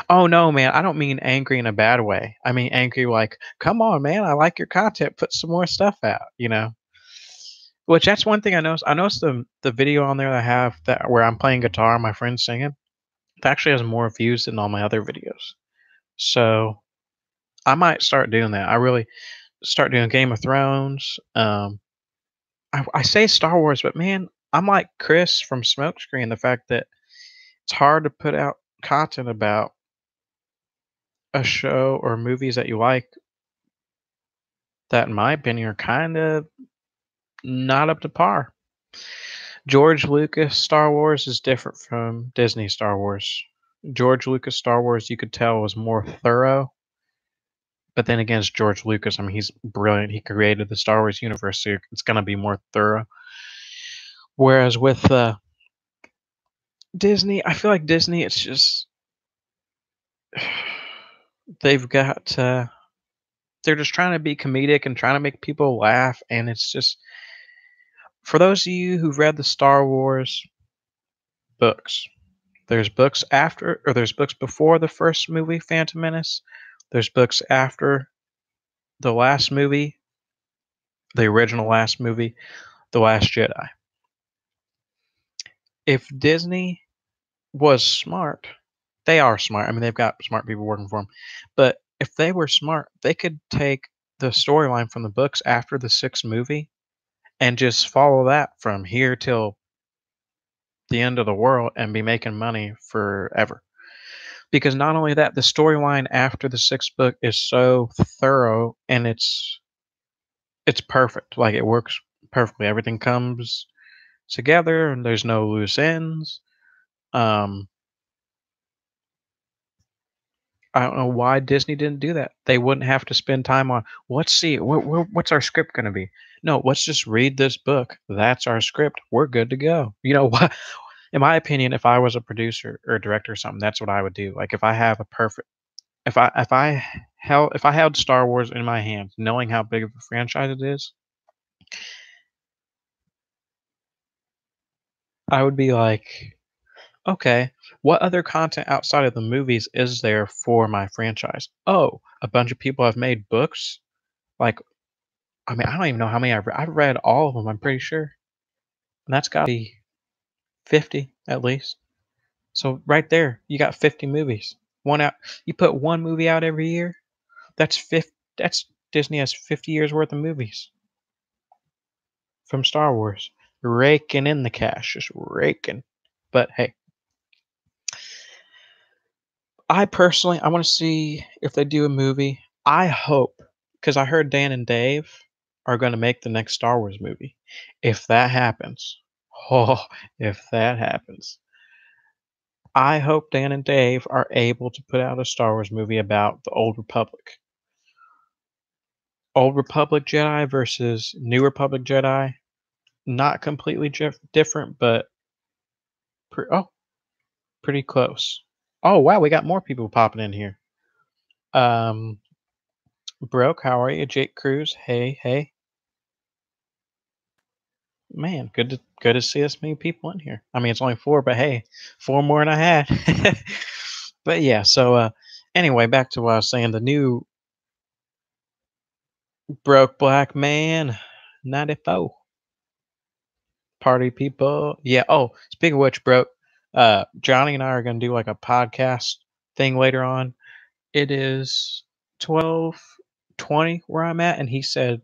Oh no, man, I don't mean angry in a bad way. I mean angry like, come on, man, I like your content, put some more stuff out. Which that's one thing I noticed. I noticed the video on there that I have that where I'm playing guitar and my friend's singing, it actually has more views than all my other videos. So I might start doing that. I really start doing Game of Thrones. I say Star Wars, but man, I'm like Chris from Smokescreen. The fact that it's hard to put out content about a show or movies that you like that, in my opinion, are kind of not up to par. George Lucas Star Wars is different from Disney Star Wars. George Lucas Star Wars, you could tell, was more thorough. But then again, it's George Lucas. I mean, he's brilliant. He created the Star Wars universe, so it's going to be more thorough. Whereas with Disney, I feel like Disney, it's just they've got they're just trying to be comedic and trying to make people laugh, and it's just for those of you who've read the Star Wars books, there's books after or there's books before the first movie, Phantom Menace. There's books after the last movie, the original last movie, The Last Jedi. If Disney was smart, they are smart. I mean, they've got smart people working for them. But if they were smart, they could take the storyline from the books after the sixth movie and just follow that from here till the end of the world and be making money forever. Because not only that, the storyline after the sixth book is so thorough and it's perfect. Like it works perfectly. Everything comes together and there's no loose ends. Um, I don't know why Disney didn't do that. They wouldn't have to spend time on let's see what's our script going to be. No, let's just read this book. That's our script. We're good to go. You know what? In my opinion, if I was a producer or a director or something, that's what I would do. Like if I have a perfect, if I held Star Wars in my hands, knowing how big of a franchise it is, I would be like, okay, what other content outside of the movies is there for my franchise? Oh, a bunch of people have made books. Like, I mean, I don't even know how many I've read all of them. I'm pretty sure, and that's got to be 50 at least. So right there, you got 50 movies. One out. You put one movie out every year. That's 50. That's Disney has 50 years worth of movies from Star Wars, raking in the cash, just raking. But hey, I personally, I want to see if they do a movie. I hope because I heard Dan and Dave are going to make the next Star Wars movie. If that happens, oh, if that happens, I hope Dan and Dave are able to put out a Star Wars movie about the Old Republic. Old Republic Jedi versus New Republic Jedi. Not completely different, but oh, pretty close. Oh wow, we got more people popping in here. Um, Broke, how are you? Jake Cruz, hey, hey, man, good to see this many people in here. I mean, it's only four, but hey, four more than I had. But yeah, so anyway, back to what I was saying. The new Broke Black Man, 94 party people. Yeah. Oh, speaking of which, Broke, Johnny and I are gonna do like a podcast thing later on. It is 12:20 where I'm at, and he said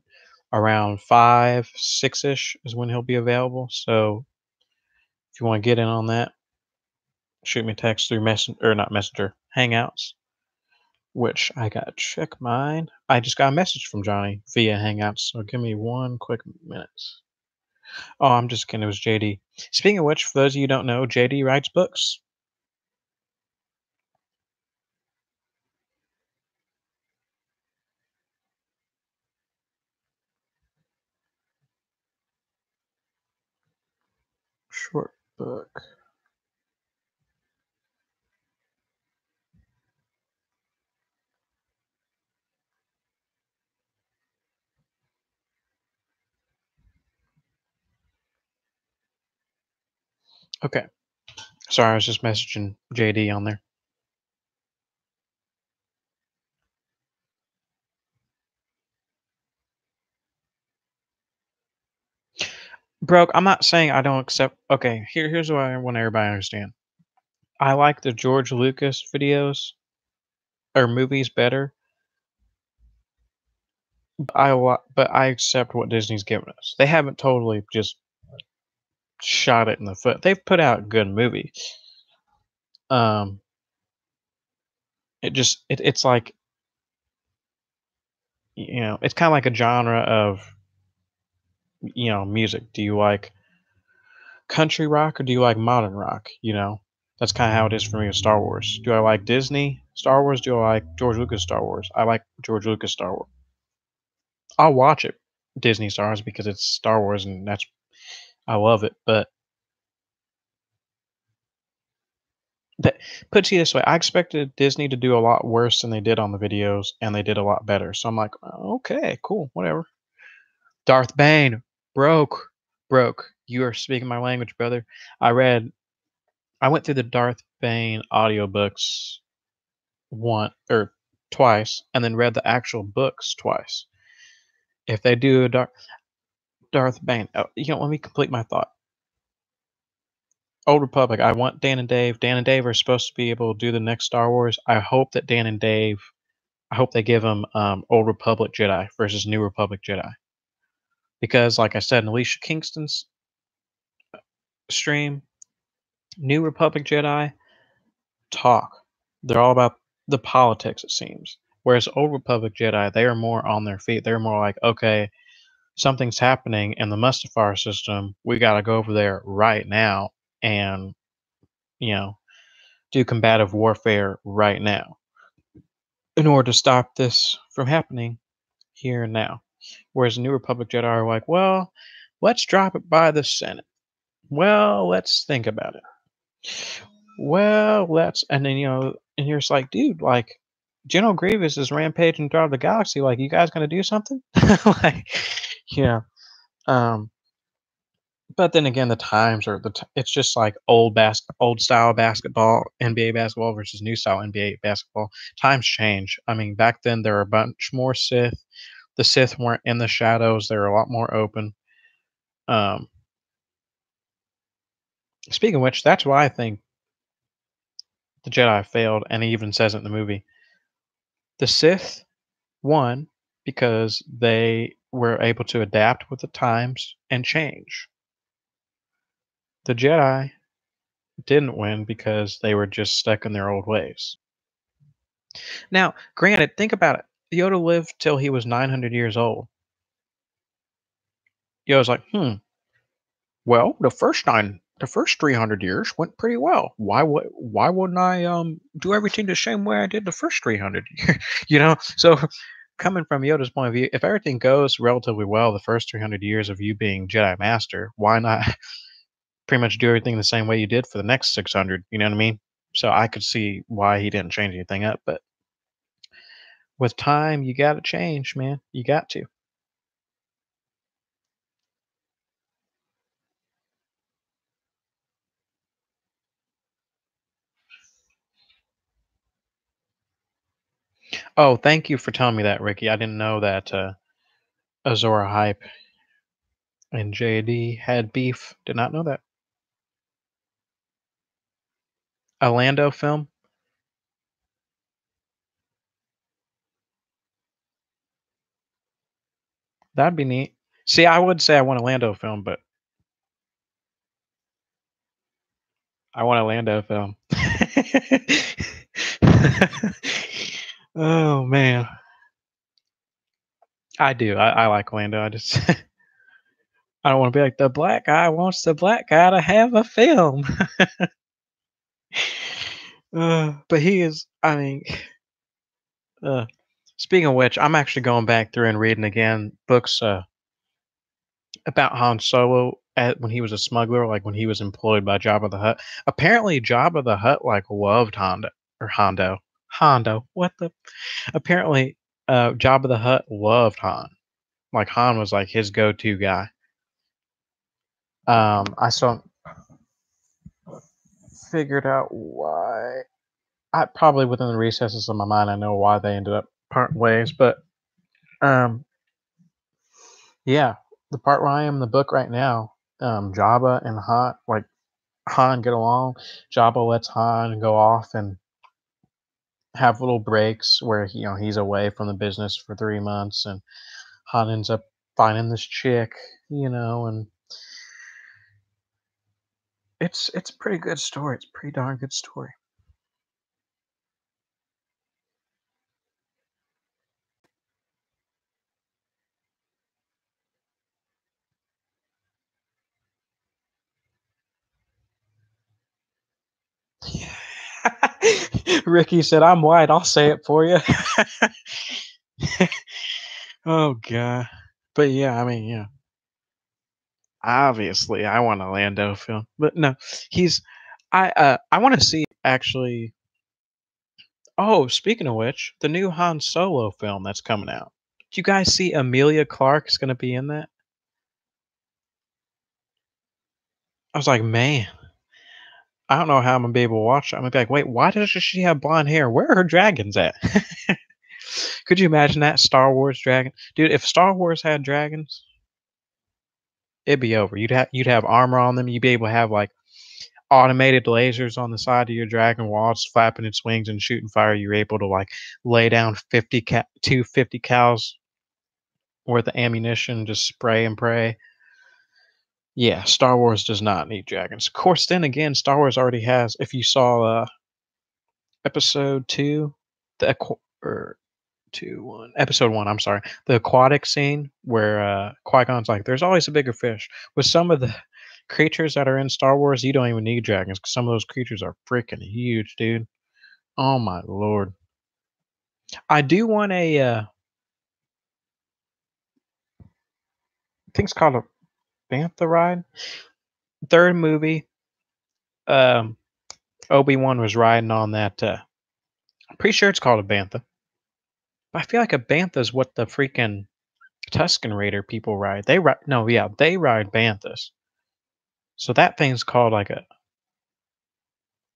around 5, 6-ish is when he'll be available. So if you want to get in on that, shoot me a text through Messenger or not Messenger, Hangouts, which I gotta check mine. I just got a message from Johnny via Hangouts, so give me one quick minute. Oh, I'm just kidding. It was JD. Speaking of which, for those of you who don't know, JD writes books. Short book. Okay. Sorry, I was just messaging JD on there. Broke, I'm not saying I don't accept. Okay, here's what I want everybody to understand. I like the George Lucas videos or movies better. But I accept what Disney's given us. They haven't totally just shot it in the foot. They've put out good movies. Um, it's like it's kind of like a genre of music. Do you like country rock or do you like modern rock? That's kind of how it is for me with Star Wars. Do I like Disney Star Wars? Do I like George Lucas Star Wars? I like George Lucas Star Wars. I'll watch it, Disney Stars, because it's Star Wars and that's I love it. But that put it this way, I expected Disney to do a lot worse than they did on the videos, and they did a lot better. So I'm like, "Oh, okay, cool, whatever." Darth Bane, broke, broke. You are speaking my language, brother. I read, I went through the Darth Bane audiobooks one or twice, and then read the actual books twice. If they do a Darth Bane, let me complete my thought. Old Republic. I want Dan and Dave. Dan and Dave are supposed to be able to do the next Star Wars. I hope that Dan and Dave. I hope they give them Old Republic Jedi versus New Republic Jedi because, like I said in Alicia Kingston's stream, New Republic Jedi talk. They're all about the politics, it seems. Whereas Old Republic Jedi, they are more on their feet. They're more like, okay, something's happening in the Mustafar system. We got to go over there right now and you know do combative warfare right now in order to stop this from happening here and now. Whereas the New Republic Jedi are like, well, let's drop it by the Senate. Well, let's think about it. Well, let's, and then, and you're just like, dude, like, General Grievous is rampaging throughout the galaxy. Like, you guys gonna do something? like, yeah. Um, but then again, the times are it's just like old style basketball, NBA basketball versus new style NBA basketball. Times change. I mean, back then there were a bunch more Sith. The Sith weren't in the shadows; they were a lot more open. Um, Speaking of which, that's why I think the Jedi failed, and he even says it in the movie. The Sith won because they were able to adapt with the times and change. The Jedi didn't win because they were just stuck in their old ways. Now, granted, think about it. Yoda lived till he was 900 years old. Yoda's like, well, the first 300 years went pretty well. Why wouldn't I do everything the same way I did the first 300 years? So coming from Yoda's point of view, if everything goes relatively well the first 300 years of you being Jedi Master, why not pretty much do everything the same way you did for the next 600? You know what I mean? So I could see why he didn't change anything up, but with time, you got to change, man. You got to. Oh, thank you for telling me that, Ricky. I didn't know that Azora Hype and JD had beef. Did not know that. A Lando film? That'd be neat. See, I would say I want a Lando film, but I want a Lando film. oh man, I do. I like Lando. I just I don't want to be like the black guy wants the black guy to have a film. But he is. I mean, uh, speaking of which, I'm actually going back through and reading again books about Han Solo at when he was a smuggler, like when he was employed by Jabba the Hutt. Apparently, Jabba the Hutt like loved Hondo. What the? Apparently, Jabba the Hutt loved Han. Like Han was like his go-to guy. I still figured out why. I probably within the recesses of my mind, I know why they ended up parting ways. But um, yeah, the part where I am in the book right now, Jabba and Han get along. Jabba lets Han go off and have little breaks where he's away from the business for 3 months, and Han ends up finding this chick, and it's a pretty good story. It's a pretty darn good story. Ricky said, "I'm white. I'll say it for you." Oh god. But yeah, I mean, yeah. Obviously, I want a Lando film, but no, he's. I want to see actually. Oh, speaking of which, the new Han Solo film that's coming out. Do you guys see Amelia Clark's gonna be in that? I was like, man, I don't know how I'm gonna be able to watch it. I'm gonna be like, wait, why does she have blonde hair? Where are her dragons at? Could you imagine that Star Wars dragon, dude? If Star Wars had dragons, it'd be over. You'd have armor on them. You'd be able to have like automated lasers on the side of your dragon while it's flapping its wings and shooting fire. You're able to like lay down 50 cows worth of ammunition, just spray and pray. Yeah, Star Wars does not need dragons. Of course, then again, Star Wars already has. If you saw episode two, or two one episode one, I'm sorry, the aquatic scene where Qui Gon's like, "There's always a bigger fish." With some of the creatures that are in Star Wars, you don't even need dragons because some of those creatures are freaking huge, dude. Oh my lord! I do want I think it's called a Bantha ride. Third movie, um, Obi Wan was riding on that. I'm pretty sure it's called a Bantha. But I feel like a Bantha is what the freaking Tusken Raider people ride. They ride no, yeah, they ride Banthas. So that thing's called like a.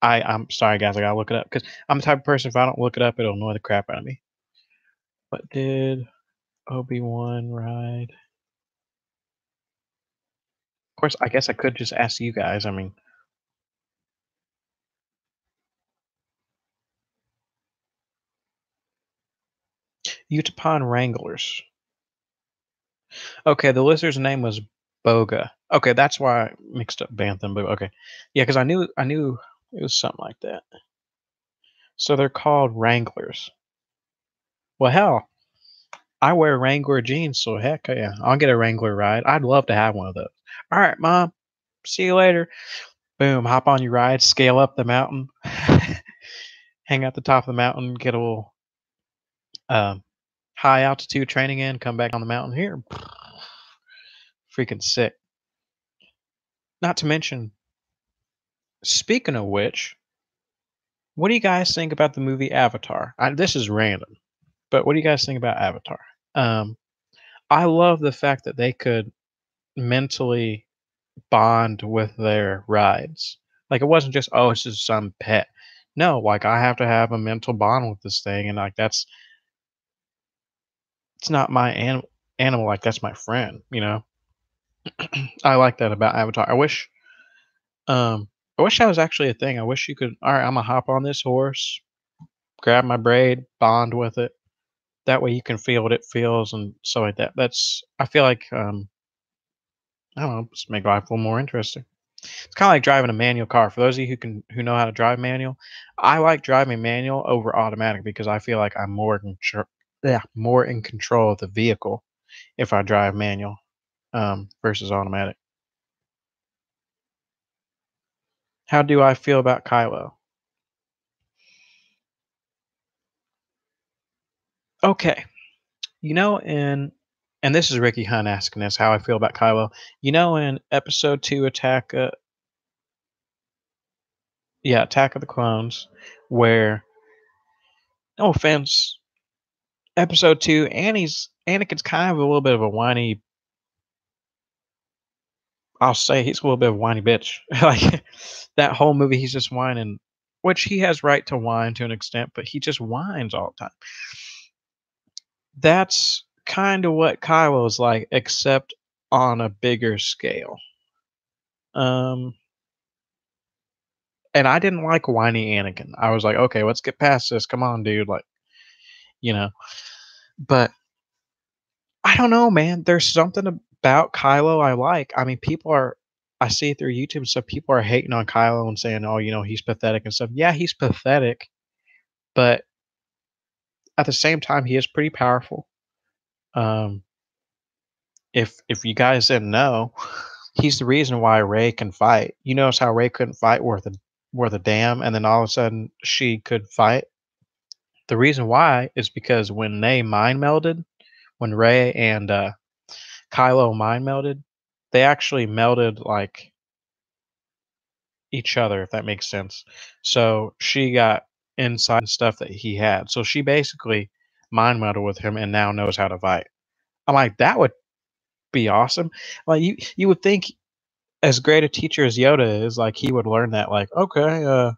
I'm sorry guys, I gotta look it up because I'm the type of person if I don't look it up, it'll annoy the crap out of me. What did Obi Wan ride? Of course, I guess I could just ask you guys. I mean, Utapauan Wranglers. Okay, the lizard's name was Boga. Okay, that's why I mixed up Bantha and Boga. Okay, yeah, because I knew it was something like that. So they're called Wranglers. Well, hell, I wear Wrangler jeans, so heck yeah, I'll get a Wrangler ride. I'd love to have one of those. All right, mom. See you later. Boom, hop on your ride, scale up the mountain, hang out the top of the mountain, get a little um, high altitude training in, come back on the mountain here. Freaking sick. Not to mention, speaking of which, what do you guys think about the movie Avatar? This is random, but what do you guys think about Avatar? Um, I love the fact that they could mentally bond with their rides. Like it wasn't just oh, it's just some pet. No, like I have to have a mental bond with this thing, and like it's not my animal. Like that's my friend. I like that about Avatar. I wish that was actually a thing. I wish you could. All right, I'm gonna hop on this horse, grab my braid, bond with it. That way you can feel what it feels and stuff like that. I feel like I don't know, just make life a little more interesting. It's kind of like driving a manual car. For those of you who know how to drive manual, I like driving manual over automatic because I feel like I'm more in control of the vehicle if I drive manual. versus automatic. How do I feel about Kylo? Okay, you know, and this is Ricky Hunt asking this, how I feel about Kylo. You know, in Episode Two, Attack of the Clones, where no offense, Episode Two, Anakin's kind of a little bit of a whiny. I'll say he's a little bit of a whiny bitch. Like that whole movie, he's just whining, which he has right to whine to an extent, but he just whines all the time. That's kind of what Kylo's like, except on a bigger scale. Um, and I didn't like whiny Anakin. I was like, okay, let's get past this. Come on, dude. Like, you know. But I don't know, man. There's something about Kylo I like. I mean, I see it through YouTube and stuff. People are hating on Kylo and saying, oh, he's pathetic and stuff. Yeah, he's pathetic, but at the same time, he is pretty powerful. Um, if you guys didn't know, he's the reason why Ray can fight. You notice how Ray couldn't fight worth a damn, and then all of a sudden she could fight. The reason why is because when they mind melded, when Ray and Kylo mind melded, they actually melded like each other, if that makes sense. So she got inside stuff that he had. So she basically mind melded with him and now knows how to fight. I'm like, that would be awesome. Like you would think as great a teacher as Yoda is, like he would learn that, like, okay,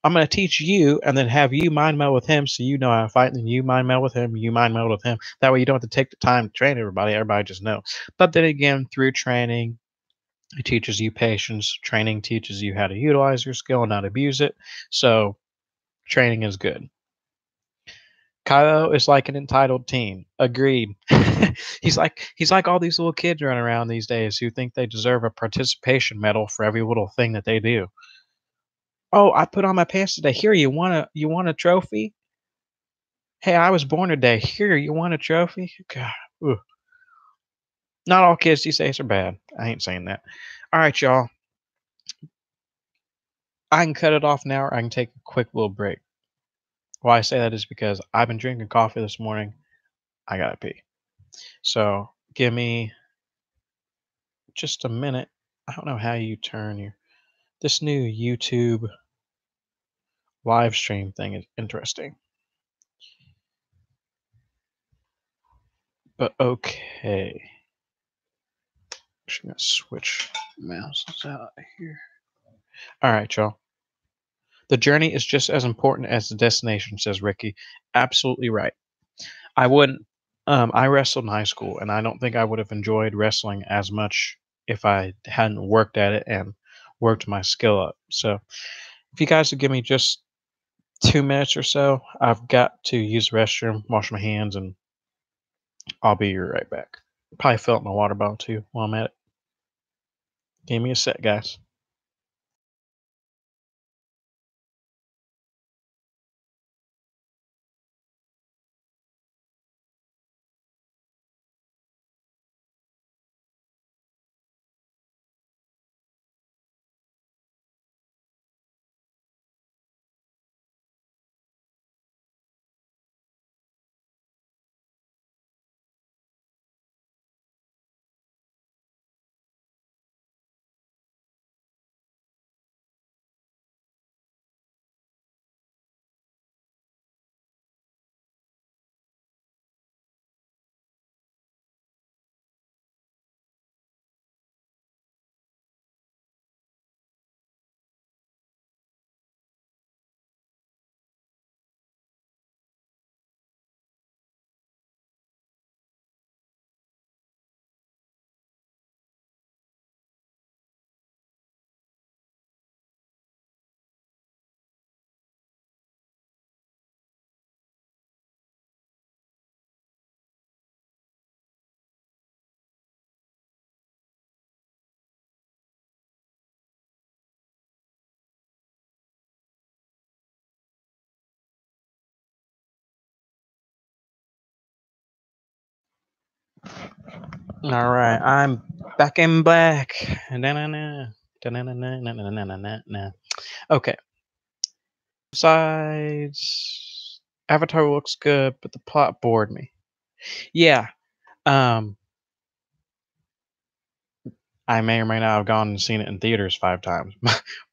I'm gonna teach you and then have you mind meld with him so you know how to fight, and then you mind meld with him, you mind meld with him. That way you don't have to take the time to train everybody. Everybody just knows. But then again, through training, it teaches you patience. Training teaches you how to utilize your skill and not abuse it. So training is good. Kylo is like an entitled teen. Agreed. he's like all these little kids running around these days who think they deserve a participation medal for every little thing that they do. Oh, I put on my pants today. Here, you want a trophy? Hey, I was born today. Here, you want a trophy? God, ugh. Not all kids these days are bad. I ain't saying that. All right, y'all. I can cut it off now, or I can take a quick little break. Why I say that is because I've been drinking coffee this morning. I gotta pee. So give me just a minute. I don't know how you turn your this new YouTube live stream thing is interesting. But okay. Actually gonna switch mouses out here. Alright, y'all. The journey is just as important as the destination, says Ricky. Absolutely right. I wouldn't I wrestled in high school and I don't think I would have enjoyed wrestling as much if I hadn't worked at it and worked my skill up. So if you guys would give me just 2 minutes or so, I've got to use the restroom, wash my hands, and I'll be right back. Probably fill up my water bottle too while I'm at it. Give me a sec, guys. All right, I'm back in black. Da-na-na, da-na-na-na-na-na-na-na-na. Okay. Besides, Avatar looks good, but the plot bored me. Yeah. Um, I may or may not have gone and seen it in theaters 5 times.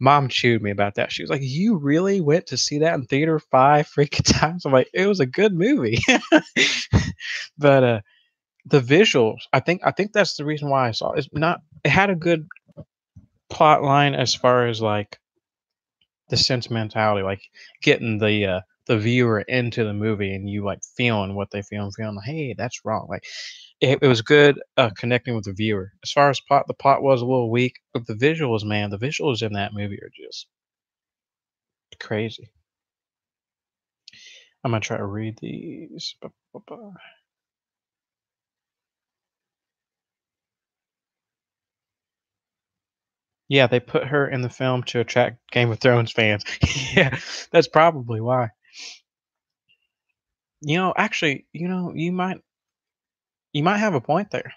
Mom chewed me about that. She was like, "You really went to see that in theater 5 freaking times?" I'm like, "It was a good movie." But the visuals, I think that's the reason why I saw it. It's not. It had a good plot line as far as like the sentimentality, like getting the viewer into the movie and you like feeling what they feel and feeling like, hey, that's wrong. Like it was good connecting with the viewer. As far as plot, the plot was a little weak, but the visuals, man, the visuals in that movie are just crazy. I'm gonna try to read these. Yeah, they put her in the film to attract Game of Thrones fans. Yeah, that's probably why. Actually, you might have a point there.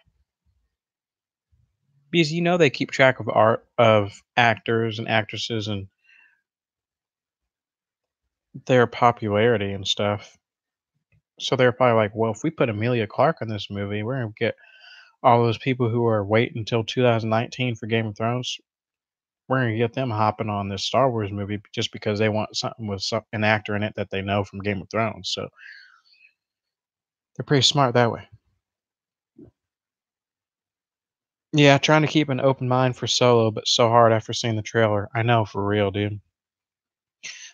Because they keep track of art of actors and actresses and their popularity and stuff. So they're probably like, well, if we put Amelia Clark in this movie, we're gonna get all those people who are waiting until 2019 for Game of Thrones. We're gonna get them hopping on this Star Wars movie just because they want something with an actor in it that they know from Game of Thrones. So they're pretty smart that way. Yeah, trying to keep an open mind for Solo, but so hard after seeing the trailer. I know, for real, dude.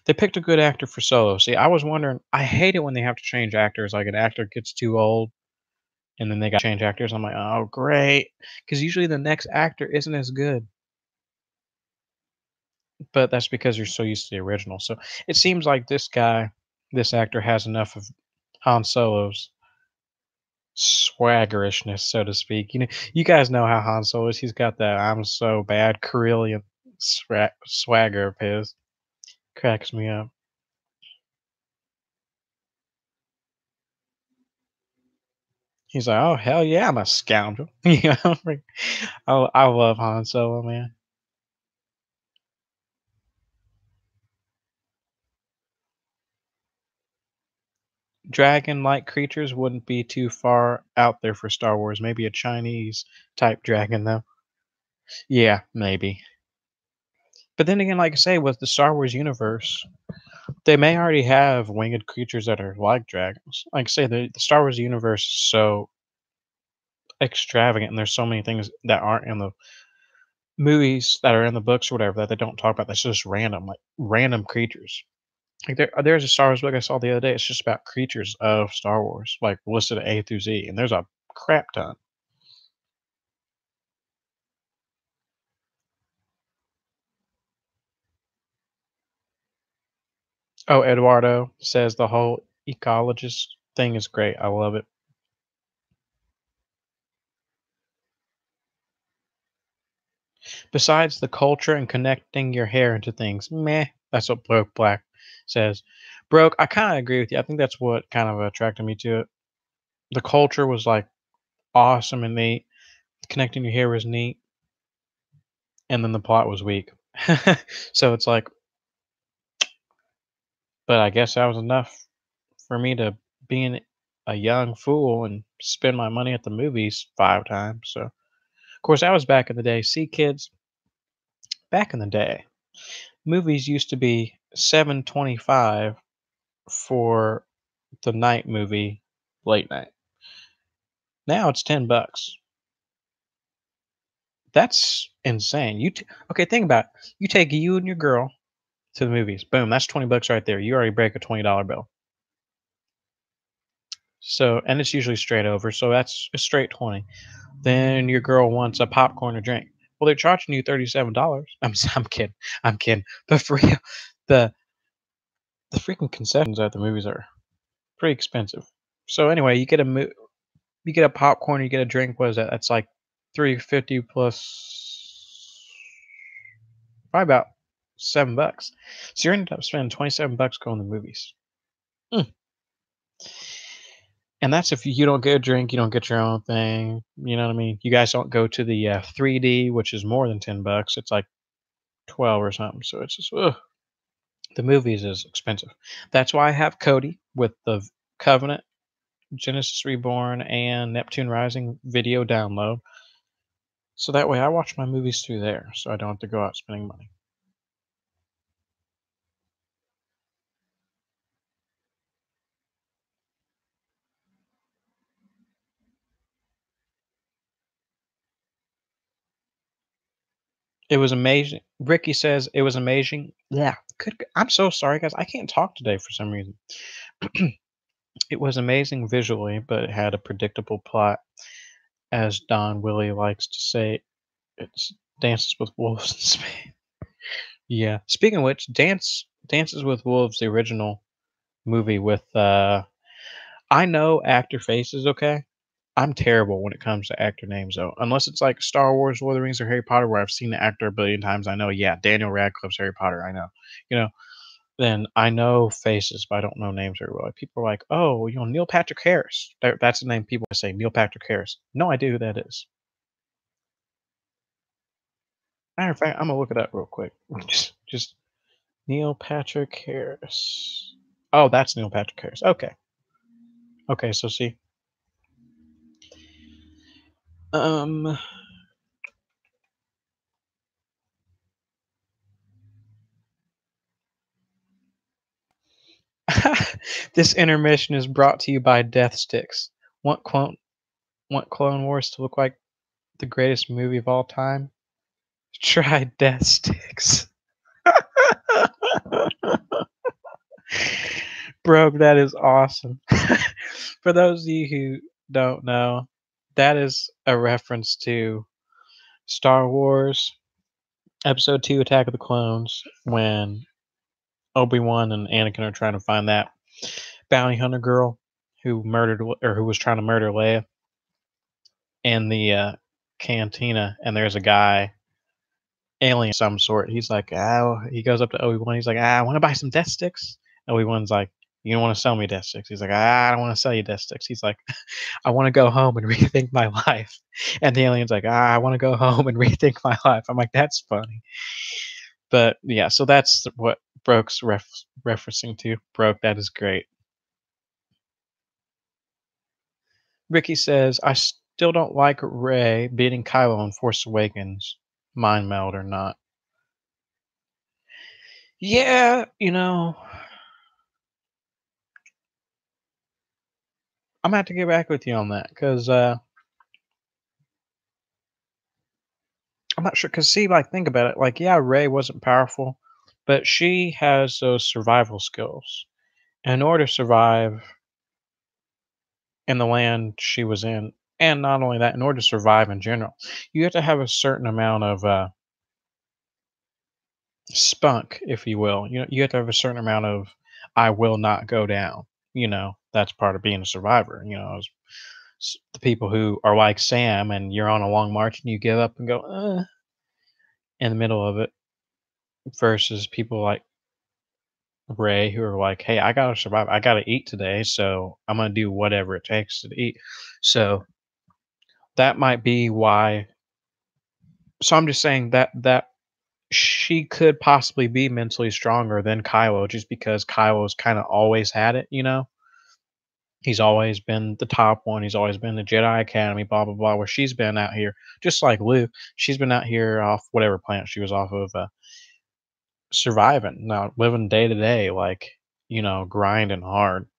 They picked a good actor for Solo. See, I was wondering, I hate it when they have to change actors, like an actor gets too old and then they got to change actors. I'm like, "Oh, great," because usually the next actor isn't as good, but that's because you're so used to the original. So, it seems like this actor has enough of Han Solo's swaggerishness, so to speak. You guys know how Han Solo is. He's got that "I'm so bad" Carillion swagger of his. Cracks me up. He's like, "Oh, hell yeah, I'm a scoundrel." Like, I love Han Solo, man. Dragon-like creatures wouldn't be too far out there for Star Wars. Maybe a Chinese type dragon, though. Yeah, maybe. But then again, like I say, with the Star Wars universe, they may already have winged creatures that are like dragons. Like I say, the Star Wars universe is so extravagant, and there's so many things that aren't in the movies that are in the books or whatever that they don't talk about. That's just random, like random creatures. Like there's a Star Wars book I saw the other day. It's just about creatures of Star Wars, like listed A through Z, and there's a crap ton. Oh, Eduardo says the whole ecologist thing is great. I love it. Besides the culture and connecting your hair into things, meh. That's what Broke Black says. Broke, I kind of agree with you. I think that's what kind of attracted me to it. The culture was like awesome and neat. Connecting your hair was neat, and then the plot was weak. So it's like, but I guess that was enough for me to being a young fool and spend my money at the movies 5 times. So, of course, that was back in the day. See, kids, back in the day, movies used to be 7.25 for the night movie, late night. Now it's $10. That's insane. Okay? Think about it. You take you and your girl to the movies. Boom, that's $20 right there. You already break a $20 bill. So, and it's usually straight over. So that's a straight 20. Then your girl wants a popcorn or drink. Well, they're charging you $37. I'm kidding. I'm kidding. But for real, the the freaking concessions at the movies are pretty expensive. So anyway, you get a popcorn, you get a drink. What is that? That's like 350 plus probably about $7. So you're ended up spending $27 going to the movies. Mm. And that's if you don't get a drink, you don't get your own thing. You know what I mean? You guys don't go to the 3D, which is more than $10. It's like 12 or something. So it's just, ugh. The movies is expensive. That's why I have Cody with the Covenant, Genesis Reborn, and Neptune Rising video download. So that way I watch my movies through there, so I don't have to go out spending money. It was amazing. Ricky says it was amazing. Yeah. I'm so sorry, guys. I can't talk today for some reason. It was amazing visually, but it had a predictable plot. As Don Willie likes to say, it's Dances with Wolves in Spain. Yeah. Speaking of which, Dances with Wolves, the original movie with I know actor faces, okay? I'm terrible when it comes to actor names though. Unless it's like Star Wars, Lord of the Rings, or Harry Potter, where I've seen the actor a billion times. I know, yeah, Daniel Radcliffe's Harry Potter. I know, you know. Then I know faces, but I don't know names very well. Like, people are like, "Oh, Neil Patrick Harris." That's the name people say. Neil Patrick Harris. No idea who that is. Matter of fact, I'm gonna look it up real quick. Just Neil Patrick Harris. Oh, that's Neil Patrick Harris. Okay. Okay. So see, um, this intermission is brought to you by Death Sticks. Want Clone Want Clone Wars to look like the greatest movie of all time? Try Death Sticks. Bro, that is awesome. For those of you who don't know, that is a reference to Star Wars Episode 2 Attack of the Clones when Obi-Wan and Anakin are trying to find that bounty hunter girl who who was trying to murder Leia in the cantina, and there's a guy, alien of some sort. He's like, he goes up to Obi-Wan. He's like, I want to buy some death sticks. Obi-Wan's like, you don't want to sell me death sticks. He's like, I don't want to sell you death sticks. He's like, I want to go home and rethink my life. And the alien's like, I want to go home and rethink my life. I'm like, that's funny. But yeah, so that's what Broke's referencing to. Broke, that is great. Ricky says, I still don't like Ray beating Kylo in Force Awakens, mind meld or not. Yeah, I'm gonna have to get back with you on that because I'm not sure. Because see, like, think about it. Like, yeah, Ray wasn't powerful, but she has those survival skills. In order to survive in the land she was in, and not only that, in order to survive in general, you have to have a certain amount of spunk, if you will. You have to have a certain amount of "I will not go down." That's part of being a survivor. The people who are like Sam, and you're on a long march and you give up and go in the middle of it, versus people like Ray who are like, "Hey, I gotta survive. I gotta eat today, so I'm gonna do whatever it takes to eat." So that might be why. So I'm just saying that she could possibly be mentally stronger than Kylo, just because Kylo's kind of always had it. He's always been the top one. He's always been the Jedi Academy, blah blah blah. Where she's been out here, just like Luke, she's been out here off whatever planet she was off of, surviving, now living day to day, like grinding hard,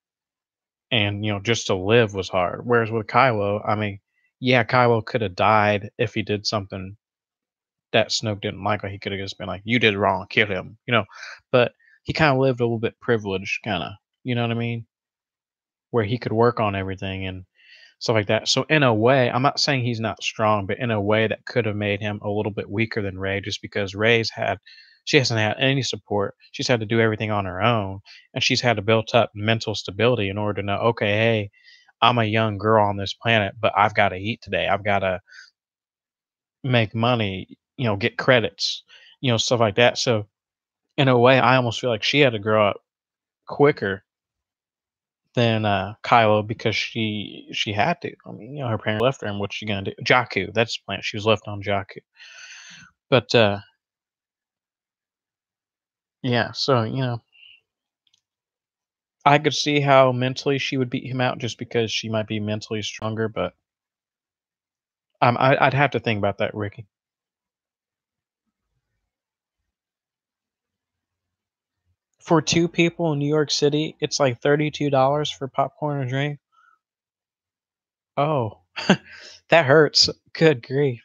and just to live was hard. Whereas with Kylo, I mean, yeah, Kylo could have died if he did something that Snoke didn't like. Like, he could have just been like, "You did wrong, kill him." But he kind of lived a little bit privileged, kind of. You know what I mean? Where he could work on everything and stuff like that. So in a way, I'm not saying he's not strong, but in a way that could have made him a little bit weaker than Ray, just because she hasn't had any support. She's had to do everything on her own, and she's had to build up mental stability in order to know, okay, hey, I'm a young girl on this planet, but I've got to eat today. I've got to make money, get credits, stuff like that. So in a way, I almost feel like she had to grow up quicker than Kylo because she had to. I mean, her parents left her, and what's she gonna do? Jakku, that's the planet she was left on, Jakku. But yeah, so I could see how mentally she would beat him out just because she might be mentally stronger. But I'd have to think about that, Ricky. For two people in New York City, it's like $32 for popcorn and drink. Oh, that hurts. Good grief.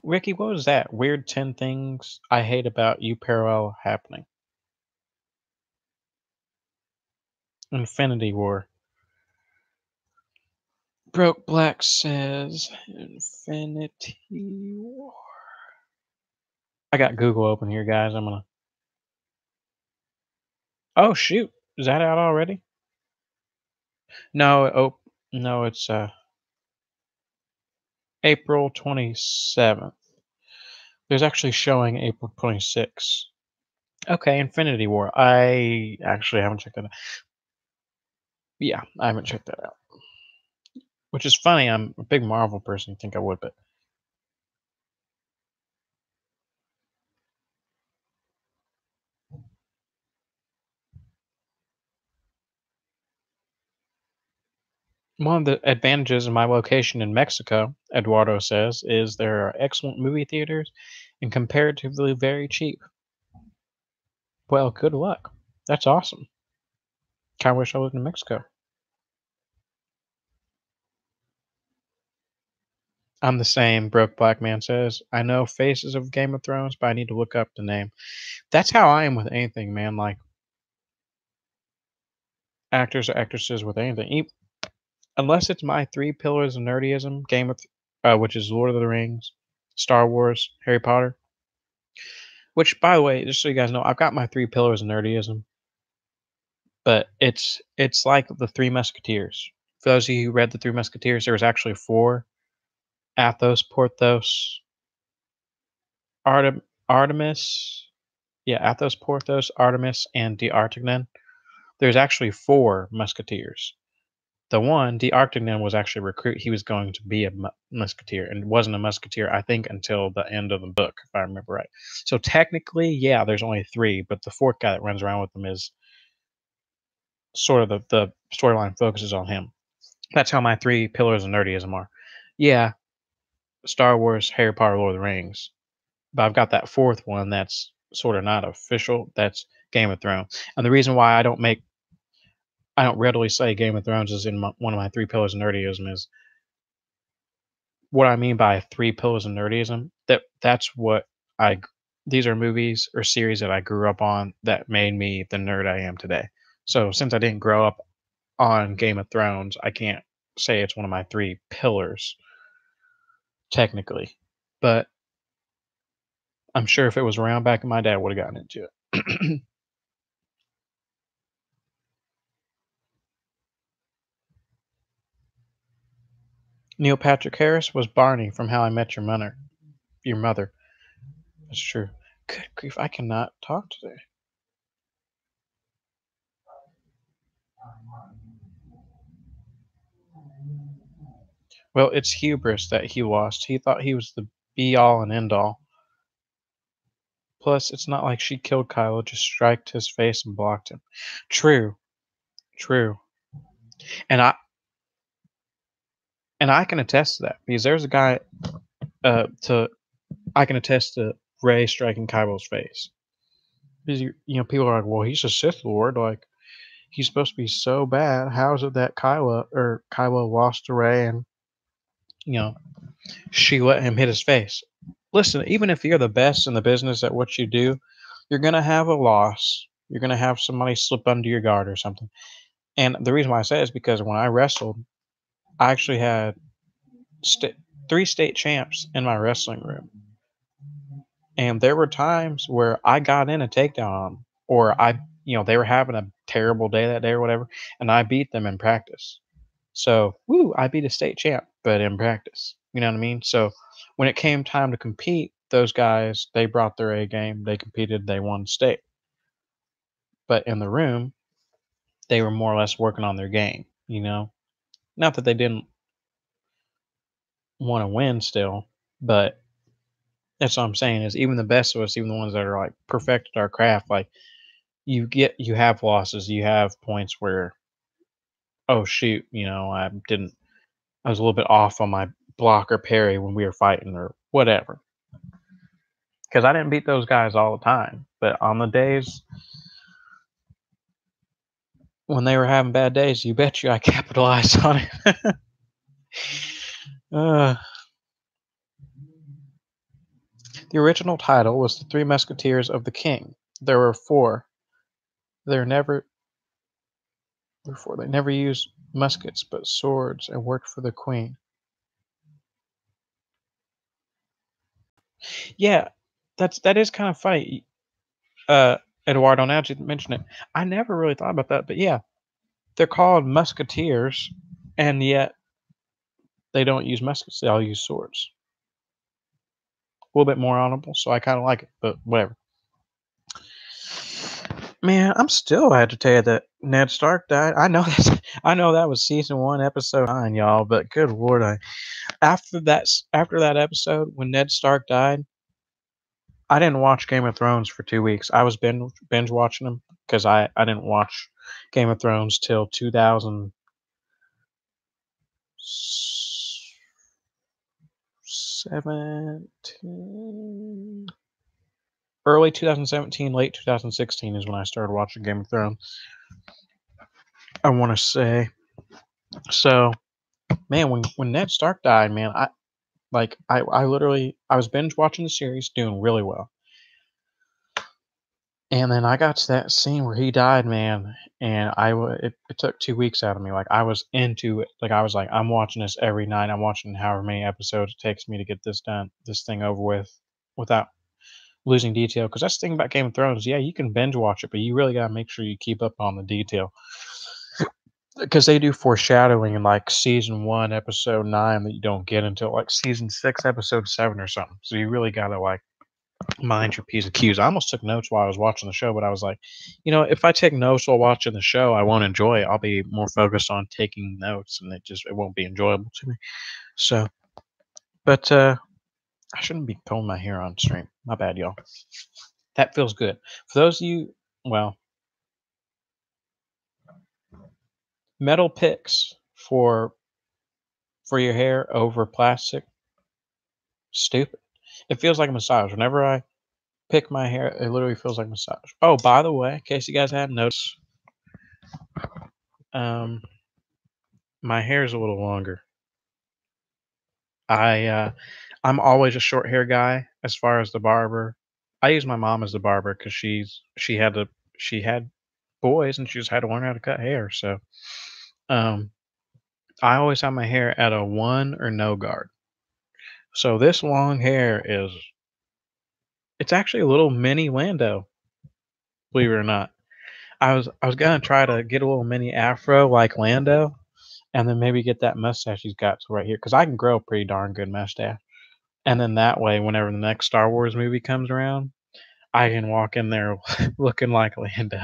Ricky, what was that? Weird 10 things I hate about you parallel happening. Infinity War. Broke Black says Infinity War. I got Google open here, guys. I'm gonna. Oh shoot, is that out already? No, oh no, it's April 27th. There's actually showing April 26th. Okay, Infinity War. I actually haven't checked that out. Yeah, I haven't checked that out. Which is funny. I'm a big Marvel person. You think I would, but one of the advantages of my location in Mexico, Eduardo says, is there are excellent movie theaters and comparatively very cheap. Well, good luck. That's awesome. Kinda wish I lived in Mexico. I'm the same, Broke Black Man says. I know faces of Game of Thrones, but I need to look up the name. That's how I am with anything, man. Like actors or actresses with anything. Unless it's my three pillars of nerdyism, which is Lord of the Rings, Star Wars, Harry Potter. Which, by the way, just so you guys know, I've got my three pillars of nerdyism, but it's like the Three Musketeers. For those of you who read the Three Musketeers, there was actually four: Athos, Porthos, Artemis. Yeah, Athos, Porthos, Artemis, and D'Artagnan. There's actually four Musketeers. The one, D'Artagnan, was actually a recruit. He was going to be a musketeer and wasn't a musketeer, I think, until the end of the book, if I remember right. So technically, yeah, there's only three, but the fourth guy that runs around with them is sort of the storyline focuses on him. That's how my three pillars of nerdyism are. Yeah, Star Wars, Harry Potter, Lord of the Rings. But I've got that fourth one that's sort of not official. That's Game of Thrones. And the reason why I don't readily say Game of Thrones is in one of my three pillars of nerdyism is what I mean by three pillars of nerdyism. That's what I. These are movies or series that I grew up on that made me the nerd I am today. So since I didn't grow up on Game of Thrones, I can't say it's one of my three pillars technically. But I'm sure if it was around back in my day, I would have gotten into it. Neil Patrick Harris was Barney from How I Met Your Mother. Your mother. That's true. Good grief, I cannot talk today. Well, it's hubris that he lost. He thought he was the be all and end all. Plus, it's not like she killed Kylo, just striked his face and blocked him. True, true. And I can attest to that because there's a guy to I can attest to Ray striking Kylo's face. Because people are like, well, he's a Sith Lord, like he's supposed to be so bad. How is it that Kylo lost to Ray and you know she let him hit his face? Listen, even if you're the best in the business at what you do, you're gonna have a loss. You're gonna have somebody slip under your guard or something. And the reason why I say it is because when I wrestled, I actually had st- three state champs in my wrestling room, and there were times where I got in a takedown on them, or they were having a terrible day that day or whatever, and I beat them in practice. So, woo, I beat a state champ, but in practice. You know what I mean? So, when it came time to compete, those guys, they brought their A game, they competed, they won state. But in the room, they were more or less working on their game, you know? Not that they didn't want to win still, but that's what I'm saying is even the best of us, even the ones that are like perfected our craft, like you have losses, you have points where, oh shoot, I was a little bit off on my block or parry when we were fighting or whatever. Because I didn't beat those guys all the time, but on the days when they were having bad days, you bet you I capitalized on it. uh, the original title was The Three Musketeers of the King. There were four. There never Therefore they never used muskets but swords and worked for the queen. Yeah, that is kind of funny. Uh, Eduardo, now that you mention it, I never really thought about that, but yeah, they're called musketeers, and yet they don't use muskets; they all use swords. A little bit more honorable, so I kind of like it, but whatever. Man, I'm still had to tell you that Ned Stark died. I know that was season 1, episode 9, y'all. But good lord, after that episode when Ned Stark died, I didn't watch Game of Thrones for 2 weeks. I was binge watching them because I didn't watch Game of Thrones till 2017, early 2017, late 2016 is when I started watching Game of Thrones. I want to say so. Man, when Ned Stark died, man, I literally I was binge watching the series, doing really well. And then I got to that scene where he died, man, and it took 2 weeks out of me. Like I was into it. Like I was like, I'm watching this every night. I'm watching however many episodes it takes me to get this thing over with, without losing detail. Because that's the thing about Game of Thrones. Yeah, you can binge watch it, but you really gotta make sure you keep up on the detail. Because they do foreshadowing in like season 1, episode 9 that you don't get until like season 6, episode 7 or something. So you really gotta like mind your P's and Q's. I almost took notes while I was watching the show, but I was like, if I take notes while watching the show, I won't enjoy it. I'll be more focused on taking notes, and it won't be enjoyable to me. So, but I shouldn't be combing my hair on stream. My bad, y'all. That feels good. For those of you, well, metal picks for your hair over plastic, stupid. It feels like a massage. Whenever I pick my hair, it literally feels like a massage. Oh, by the way, in case you guys hadn't noticed, um, my hair is a little longer. I'm always a short hair guy as far as the barber. I use my mom as the barber because she had boys and she just had to learn how to cut hair. So um, I always have my hair at a one or no guard. So this long hair it's actually a little mini Lando, believe it or not. I was gonna try to get a little mini afro like Lando, and then maybe get that mustache he's got right here because I can grow a pretty darn good mustache. And then that way, whenever the next Star Wars movie comes around, I can walk in there looking like Lando.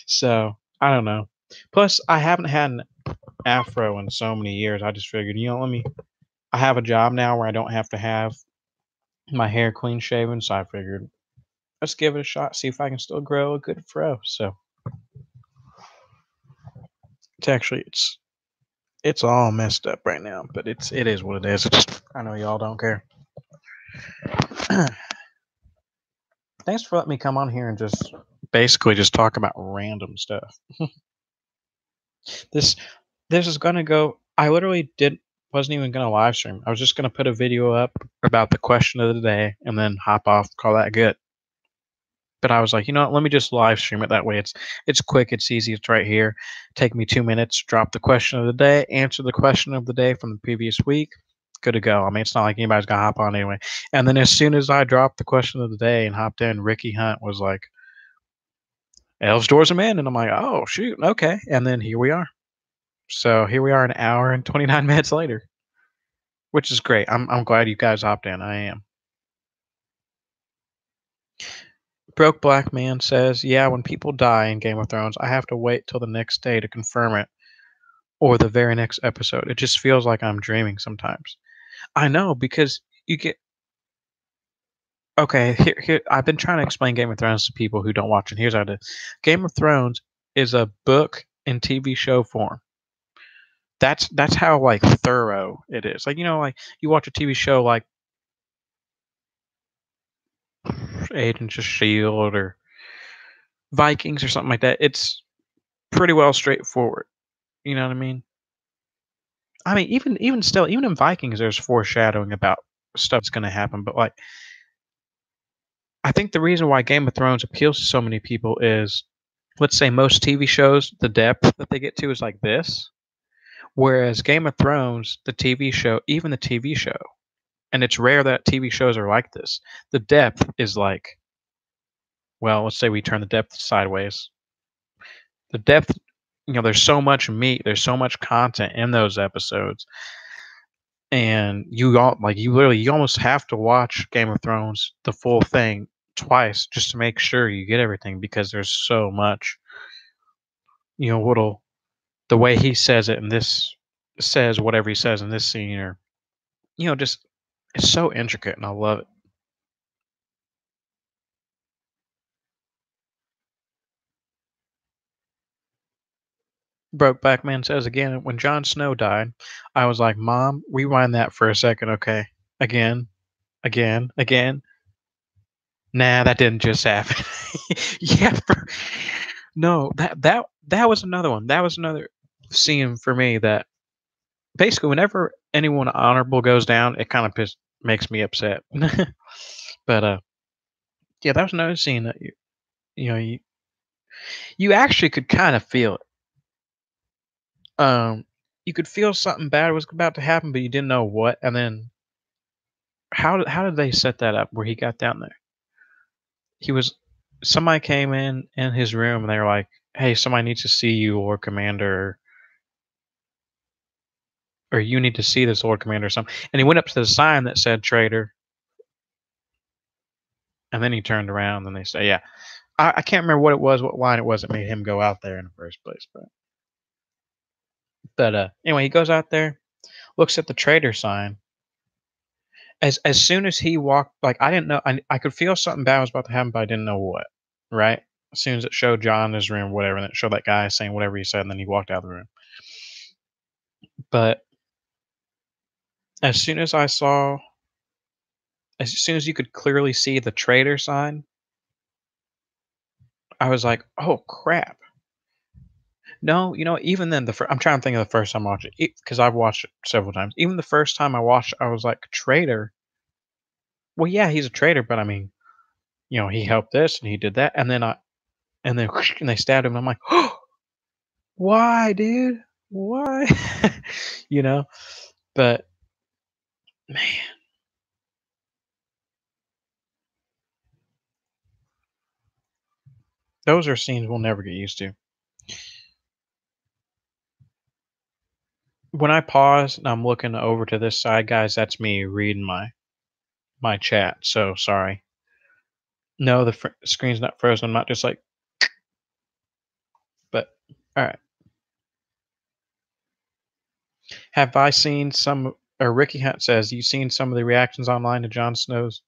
So I don't know. Plus, I haven't had an afro in so many years. I just figured, I have a job now where I don't have to have my hair clean shaven. So I figured, let's give it a shot, see if I can still grow a good fro. So it's all messed up right now, but it is what it is. I know y'all don't care. Thanks for letting me come on here and just basically just talk about random stuff. This this is gonna go. I literally wasn't even gonna live stream. I was just gonna put a video up about the question of the day and then hop off, call that good. But I was like, what? Let me just live stream it. That way, it's quick, it's easy, it's right here. Take me 2 minutes. Drop the question of the day. Answer the question of the day from the previous week. Good to go. I mean, it's not like anybody's gonna hop on anyway. And then as soon as I dropped the question of the day and hopped in, Ricky Hunt was like, "Elves, Doors, and Men," and I'm like, "Oh shoot, okay." And then here we are. So here we are, an hour and 29 minutes later. which is great. I'm glad you guys hopped in. I am. Broke Black Man says, "Yeah, when people die in Game of Thrones, I have to wait till the next day to confirm it or the very next episode. It just feels like I'm dreaming sometimes." I know because you get okay. Here. I've been trying to explain Game of Thrones to people who don't watch it. Here's how it is: Game of Thrones is a book and TV show form. That's how like thorough it is. Like like you watch a TV show like Agents of Shield or Vikings or something like that. It's pretty well straightforward. You know what I mean? I mean, even still, even in Vikings, there's foreshadowing about stuff that's going to happen. But like, I think the reason why Game of Thrones appeals to so many people is, let's say, most TV shows, the depth that they get to is like this. Whereas Game of Thrones, the TV show, even the TV show, and it's rare that TV shows are like this. The depth is like, well, let's say we turn the depth sideways. The depth, there's so much meat, there's so much content in those episodes, and you literally you almost have to watch Game of Thrones the full thing twice just to make sure you get everything because there's so much. What'll the way he says it and this says whatever he says in this scene, or just it's so intricate and I love it. Brokeback Man says again, when Jon Snow died, I was like, Mom, rewind that for a second, okay? Again, again, again. Nah, that didn't just happen. Yeah, no, that was another one. That was another scene for me that basically whenever anyone honorable goes down, it kind of makes me upset. But yeah, that was another scene that you know you actually could kind of feel it. You could feel something bad was about to happen, but you didn't know what. And then how did they set that up where he got down there? He was somebody came in his room and they were like, "Hey, somebody needs to see you, Lord Commander, or you need to see this Lord Commander or something." And he went up to the sign that said traitor, and then he turned around and they say, "Yeah." I can't remember what it was, what line it was that made him go out there in the first place, but anyway, he goes out there, looks at the traitor sign. As soon as he walked, like I didn't know, I could feel something bad was about to happen, but I didn't know what. Right? As soon as it showed John in his room, whatever, and it showed that guy saying whatever he said, and then he walked out of the room. But as soon as I saw, as soon as you could clearly see the traitor sign, I was like, "Oh crap!" No, even then, I'm trying to think of the first time I watched it because I've watched it several times. Even the first time I watched, it, I was like, "Traitor." Well, yeah, he's a traitor, but I mean, he helped this and he did that, and then and they stabbed him. And I'm like, "Oh, why, dude? Why?" you know. But man, those are scenes we'll never get used to. When I pause and I'm looking over to this side, guys, that's me reading my chat. So sorry. No, the screen's not frozen. I'm not just like, but all right. Have I seen some? Or Ricky Hunt says, you seen some of the reactions online to Jon Snow's?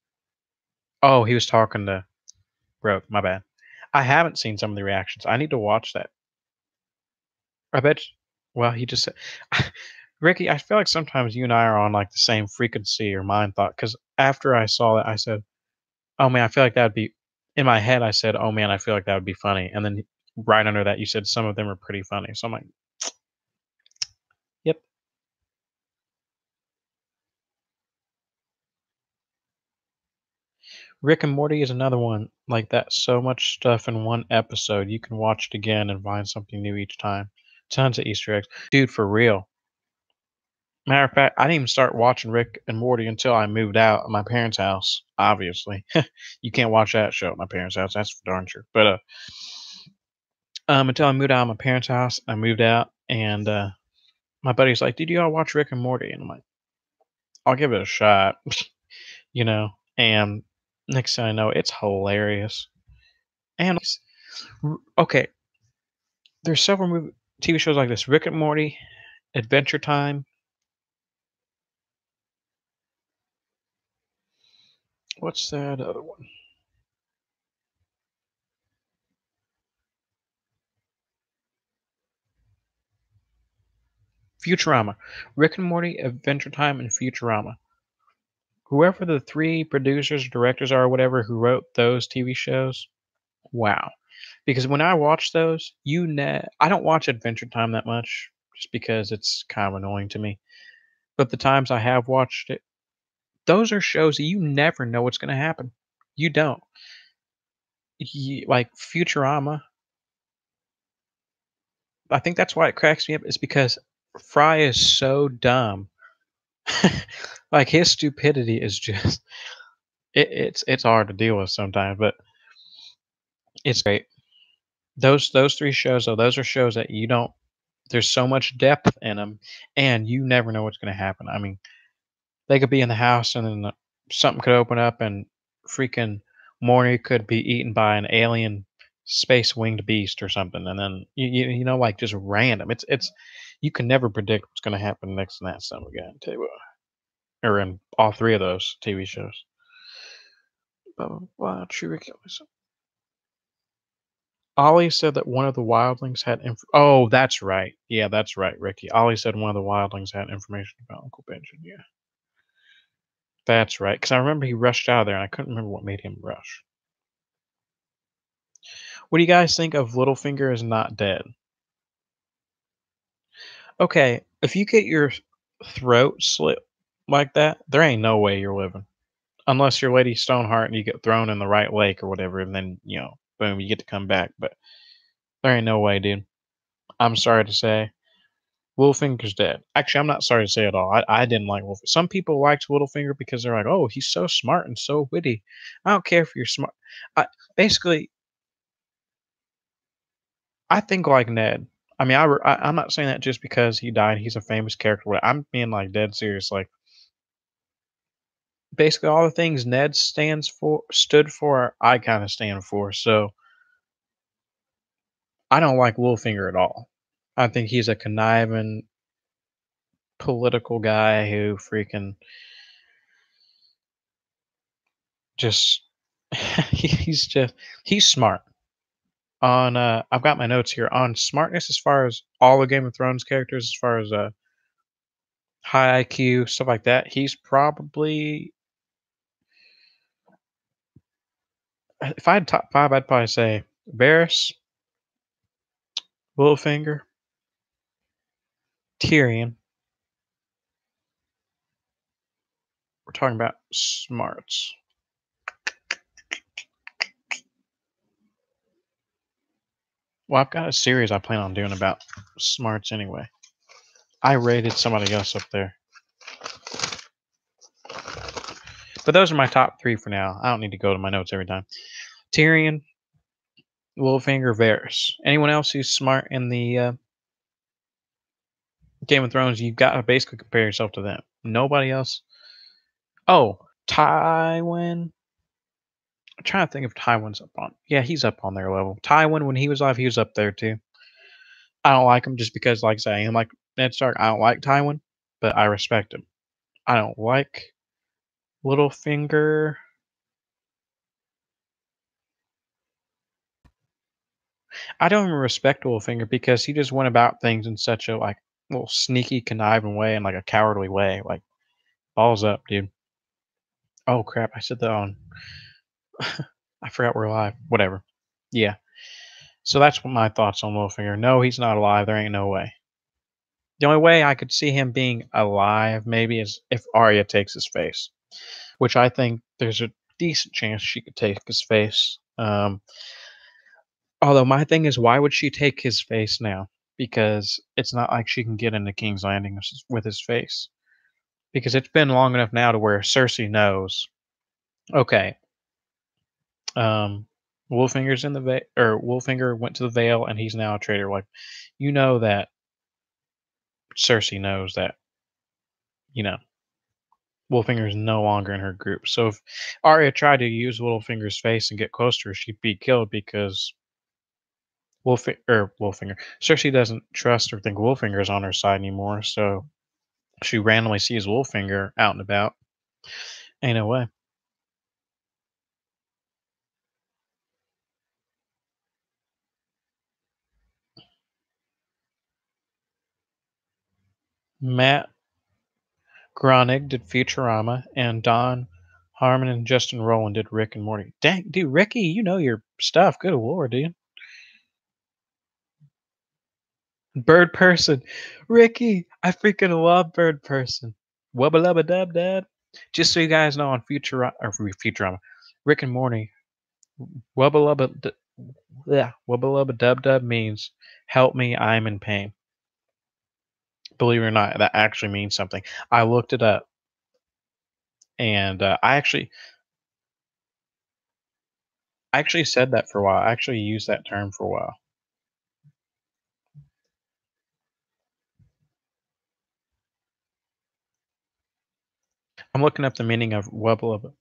Oh, he was talking to Broke. My bad. I haven't seen some of the reactions. I need to watch that. I bet. Well, he just said, Ricky. I feel like sometimes you and I are on like the same frequency or mind thought. Because after I saw that, I said, "Oh man, I feel like that would be." In my head, I said, "Oh man, I feel like that would be funny." And then right under that, you said some of them are pretty funny. So I'm like, "Yep." Rick and Morty is another one like that. So much stuff in one episode. You can watch it again and find something new each time. Tons of Easter eggs. Dude, for real. Matter of fact, I didn't even start watching Rick and Morty until I moved out of my parents' house, obviously. You can't watch that show at my parents' house, that's for darn sure. But until I moved out of my parents' house, I moved out and my buddy's like, "Did you all watch Rick and Morty?" And I'm like, I'll give it a shot, you know. And next thing I know, it's hilarious. And okay, there's several TV shows like this: Rick and Morty, Adventure Time. What's that other one? Futurama. Rick and Morty, Adventure Time, and Futurama. Whoever the three producers, directors are, or whatever, who wrote those TV shows, wow. Because when I watch those, I don't watch Adventure Time that much, just because it's kind of annoying to me. But the times I have watched it, those are shows that you never know what's going to happen. You don't. Like Futurama, I think that's why it cracks me up, is because Fry is so dumb. Like his stupidity is just it's hard to deal with sometimes, but it's great. Those three shows though, those are shows that you don't. There's so much depth in them, and you never know what's going to happen. I mean, they could be in the house, and then something could open up, and freaking Morty could be eaten by an alien space winged beast or something, and then you know, like just random. It's you can never predict what's going to happen next in that summer again. Tell you what, or in all three of those TV shows. Blah, blah, true ridiculous. Ollie said that one of the wildlings had oh, that's right. Yeah, that's right, Ricky. Ollie said one of the wildlings had information about Uncle Benjamin. Yeah, that's right. Because I remember he rushed out of there, and I couldn't remember what made him rush. What do you guys think of Littlefinger is not dead? Okay, if you get your throat slit like that, there ain't no way you're living. Unless you're Lady Stoneheart and you get thrown in the right lake or whatever, and then, boom, you get to come back. But there ain't no way, dude. I'm sorry to say. Littlefinger's dead. Actually, I'm not sorry to say at all. I didn't like Littlefinger. Some people liked Littlefinger because they're like, oh, he's so smart and so witty. I don't care if you're smart. I, basically, I think like Ned. I mean, I'm not saying that just because he died. He's a famous character. I'm being like dead serious. Like basically all the things Ned stood for, I kind of stand for. So I don't like Littlefinger at all. I think he's a conniving political guy who freaking just he's smart. On I've got my notes here on smartness as far as all the Game of Thrones characters, as far as high IQ stuff like that. He's probably, if I had top five, I'd probably say Varys, Littlefinger, Tyrion. We're talking about smarts. Well, I've got a series I plan on doing about smarts anyway. I rated somebody else up there. But those are my top three for now. I don't need to go to my notes every time. Tyrion, Littlefinger, Varys. Anyone else who's smart in the Game of Thrones, you've got to basically compare yourself to them. Nobody else. Oh, Tywin. I'm trying to think if Tywin's up on. Yeah, he's up on their level. Tywin, when he was alive, he was up there too. I don't like him just because, like I say, I'm like Ned Stark. I don't like Tywin, but I respect him. I don't like Littlefinger. I don't even respect Littlefinger because he just went about things in such a like little sneaky, conniving way and like a cowardly way. Like balls up, dude. Oh crap! I said that on. I forgot we're live. Whatever. Yeah. So that's what my thoughts on Littlefinger. No, he's not alive. There ain't no way. The only way I could see him being alive maybe is if Arya takes his face, which I think there's a decent chance she could take his face. Although my thing is, why would she take his face now? Because it's not like she can get into King's Landing with his face. Because it's been long enough now to where Cersei knows. Okay, um, Wolffinger's in the or Wolffinger went to the Vale, and he's now a traitor. Like, you know that Cersei knows that. You know, Littlefinger's no longer in her group. So if Arya tried to use Littlefinger's face and get close to her, she'd be killed because Littlefinger. Cersei doesn't trust or think Littlefinger is on her side anymore. So she randomly sees Littlefinger out and about. Ain't no way. Matt Groening did Futurama, and Don Harmon and Justin Rowland did Rick and Morty. Dang, dude, Ricky, you know your stuff. Good lord, dude. Bird Person. Ricky, I freaking love Bird Person. Wubba lubba dub dub. Just so you guys know, on Futurama, Rick and Morty, wubba lubba, yeah, wubba lubba dub dub means help me, I'm in pain. Believe it or not, that actually means something. I looked it up, and I actually said that for a while. I actually used that term for a while. I'm looking up the meaning of wubba lubba.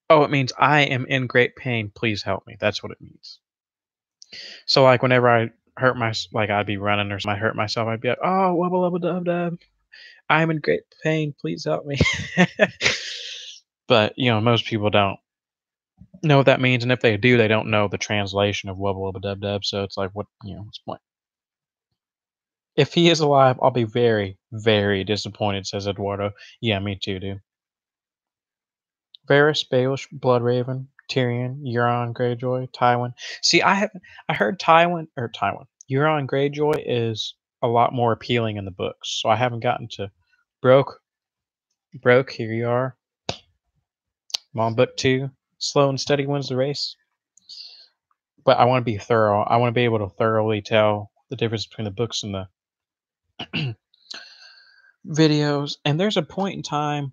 Oh, it means I am in great pain. Please help me. That's what it means. So like whenever I hurt my like I'd be running or something, I hurt myself, I'd be like, oh wubba lubba dub dub. I'm in great pain. Please help me. But most people don't know what that means, and if they do, they don't know the translation of wubba lubba dub dub. So it's like, what's the point? If he is alive, I'll be very, very disappointed. Says Eduardo. Yeah, me too, dude. Varys, Baelish, Bloodraven, Tyrion, Euron Greyjoy, Tywin. See, I heard Tywin. Euron Greyjoy is a lot more appealing in the books, so I haven't gotten to broke broke. Here you are. I'm on book 2. Slow and steady wins the race. But I want to be thorough. I want to be able to thoroughly tell the difference between the books and the videos. And there's a point in time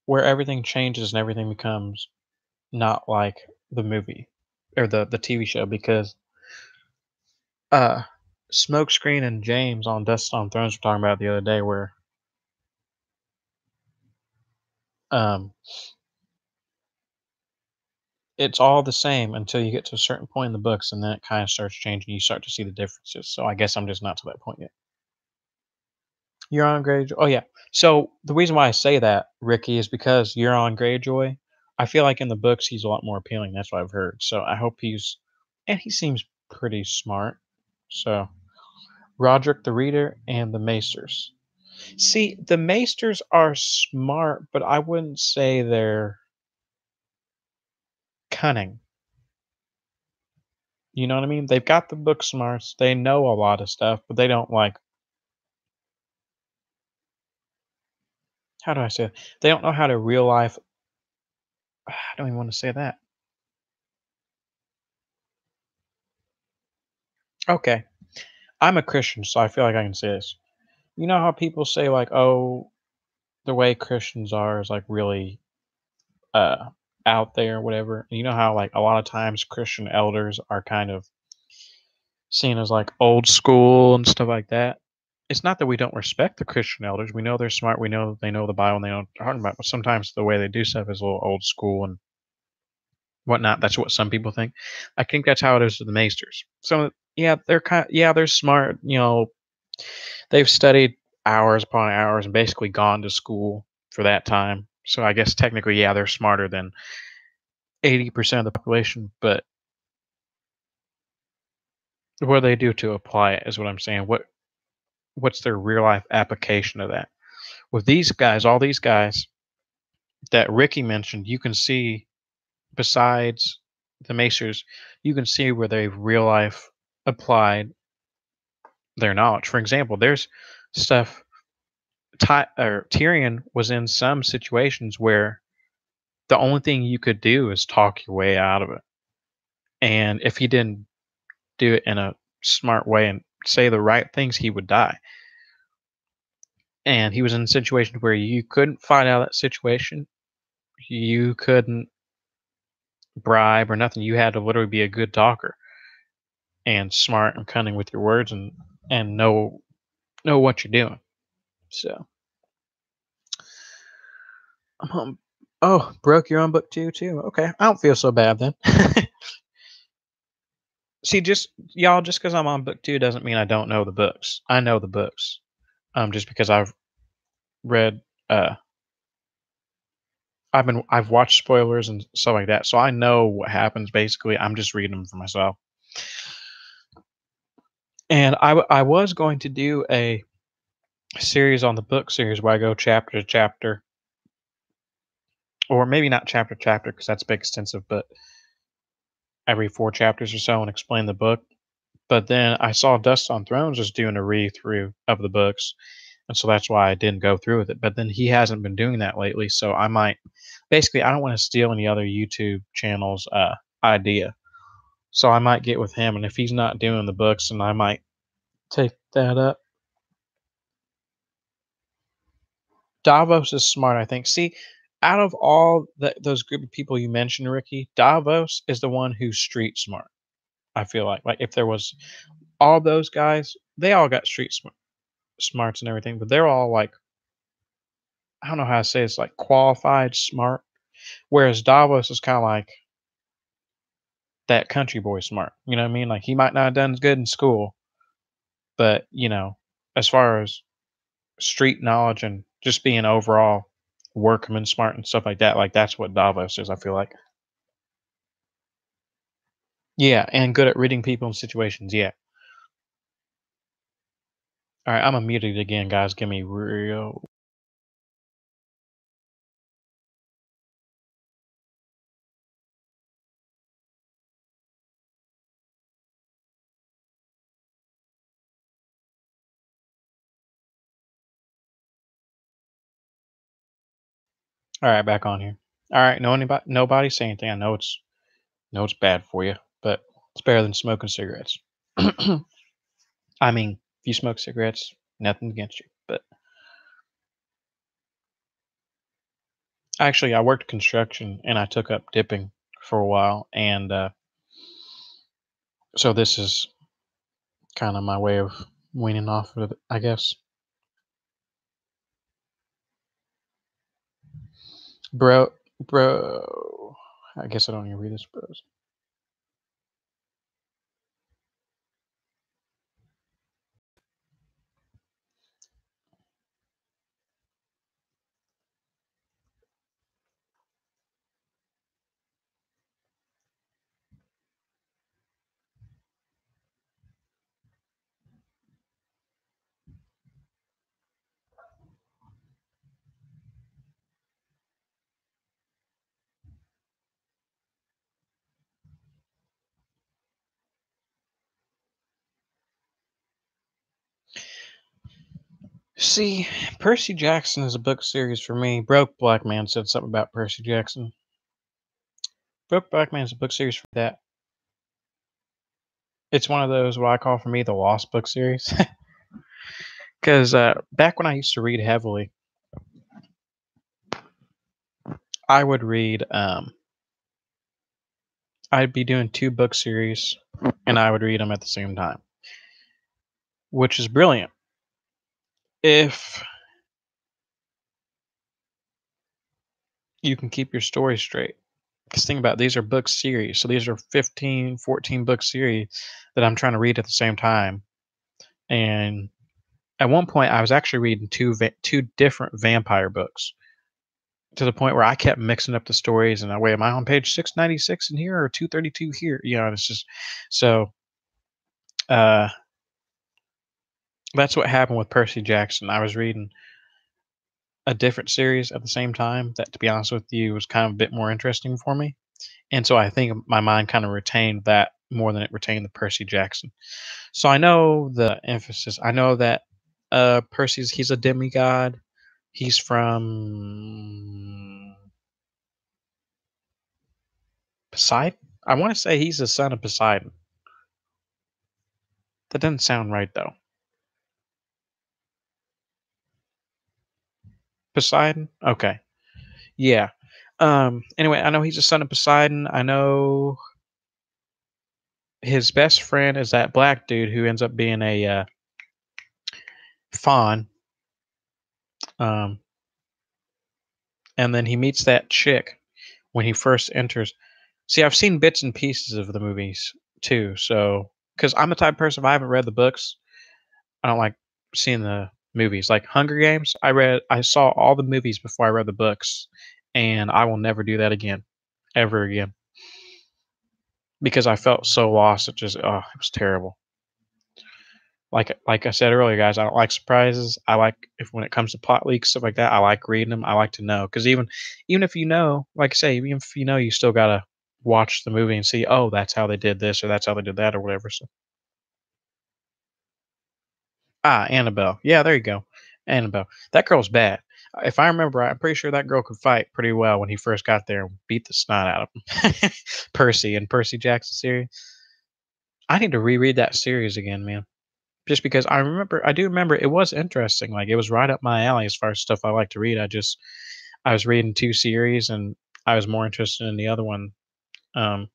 where everything changes and everything becomes not like the movie or the TV show because uh Smokescreen and James on Dust on Thrones were talking about it the other day where um it's all the same until you get to a certain point in the books and then it kind of starts changing. You start to see the differences. So I guess I'm just not to that point yet. Euron Greyjoy. Oh yeah. So the reason why I say that, Ricky, is because Euron Greyjoy, I feel like in the books he's a lot more appealing. That's what I've heard. So I hope and he seems pretty smart. So Roderick the Reader and the Maesters. See, the Maesters are smart, but I wouldn't say they're cunning. You know what I mean? They've got the book smarts. They know a lot of stuff, but they don't like. How do I say it? They don't know how to real life. I don't even want to say that. Okay, I'm a Christian, so I feel like I can say this. You know how people say like, "Oh, the way Christians are is like really uh out there, or whatever." And you know how like a lot of times Christian elders are kind of seen as like old school and stuff like that. It's not that we don't respect the Christian elders. We know they're smart. We know they know the Bible and they know what they're talking about. But sometimes the way they do stuff is a little old school and whatnot. That's what some people think. I think that's how it is with the Maesters. So yeah, they're smart. They've studied hours upon hours and basically gone to school for that time. So I guess technically, yeah, they're smarter than 80% of the population. But what do they do to apply it is what I'm saying. What's their real life application of that? With these guys, all these guys that Ricky mentioned, you can see besides the Macers, you can see where they've real life applied their knowledge. For example, there's stuff Tyrion was in some situations where the only thing you could do is talk your way out of it. And if he didn't do it in a smart way and say the right things, he would die. And he was in a situation where you couldn't find out that situation. You couldn't bribe or nothing. You had to literally be a good talker and smart and cunning with your words and know what you're doing. So I'm on. Oh, broke your own book too. Okay, I don't feel so bad then. See, just y'all, just because I'm on book two doesn't mean I don't know the books. I know the books. Just because read, uh, I've watched spoilers and stuff like that, so I know what happens. Basically, I'm just reading them for myself. And I was going to do a series on the book series where I go chapter to chapter, or maybe not chapter to chapter because that's big extensive, but every 4 chapters or so and explain the book. But then I saw Dust on Thrones was doing a read through of the books, and so that's why I didn't go through with it. But then he hasn't been doing that lately, so I might. Basically, I don't want to steal any other YouTube channels' idea, so I might get with him, and if he's not doing the books, then I might take that up. Davos is smart, I think. See, out of all those group of people you mentioned, Ricky, Davos is the one who's street smart. I feel like if there was all those guys, they all got smarts and everything, but they're all like I don't know how to say it's like qualified smart. Whereas Davos is kind of like that country boy smart. You know what I mean? Like he might not have done as good in school, but as far as street knowledge and just being overall workman smart and stuff like that's what Davos is. I feel like. Yeah, and good at reading people and situations. Yeah. All right, I'm gonna mute it again, guys. Give me real. All right, back on here. All right, nobody say anything. I know it's bad for you, but it's better than smoking cigarettes. I mean, if you smoke cigarettes, nothing against you. But actually, I worked construction and I took up dipping for a while, and so this is kind of my way of weaning off of it, I guess. Bro, bro. I guess I don't even read this, bros. See, Percy Jackson is a book series for me. Broke Black Man said something about Percy Jackson. Broke Black Man is a book series for that. It's one of those what I call for me the lost book series. Because back when I used to read heavily, I would read. I'd be doing 2 book series, and I would read them at the same time, which is brilliant. If you can keep your story straight. Because think about it, these are book series. So these are 15, 14 book series that I'm trying to read at the same time. And at one point, I was actually reading two different vampire books to the point where I kept mixing up the stories. And I wait, am I on page 696 in here or 232 here? And it's just so uh, that's what happened with Percy Jackson. I was reading a different series at the same time that, to be honest with you, was kind of a bit more interesting for me. And so I think my mind kind of retained that more than it retained the Percy Jackson. So I know the emphasis. I know that Percy's he's a demigod. He's from Poseidon. I want to say he's the son of Poseidon. That doesn't sound right though. Poseidon. Okay. Yeah. Anyway, I know he's the son of Poseidon. I know his best friend is that black dude who ends up being a fawn. Um, and then he meets that chick when he first enters. See, I've seen bits and pieces of the movies too, so because I'm the type of person, if I haven't read the books, I don't like seeing the movies. Like Hunger Games, I saw all the movies before I read the books, and I will never do that again, ever again, because I felt so lost. It was terrible. Like I said earlier, guys, I don't like surprises. I like if when it comes to plot leaks, stuff like that, I like reading them. I like to know because even if you know, like I say, even if you know, you still gotta watch the movie and see, oh, that's how they did this or that's how they did that or whatever. So Annabelle, yeah, there you go, Annabelle. That girl's bad. If I remember right, I'm pretty sure that girl could fight pretty well when he first got there and beat the snot out of him. Percy and Percy Jackson series. I need to reread that series again, man. Just because I do remember it was interesting, like, it was right up my alley as far as stuff I like to read. I was reading 2 series, and I was more interested in um,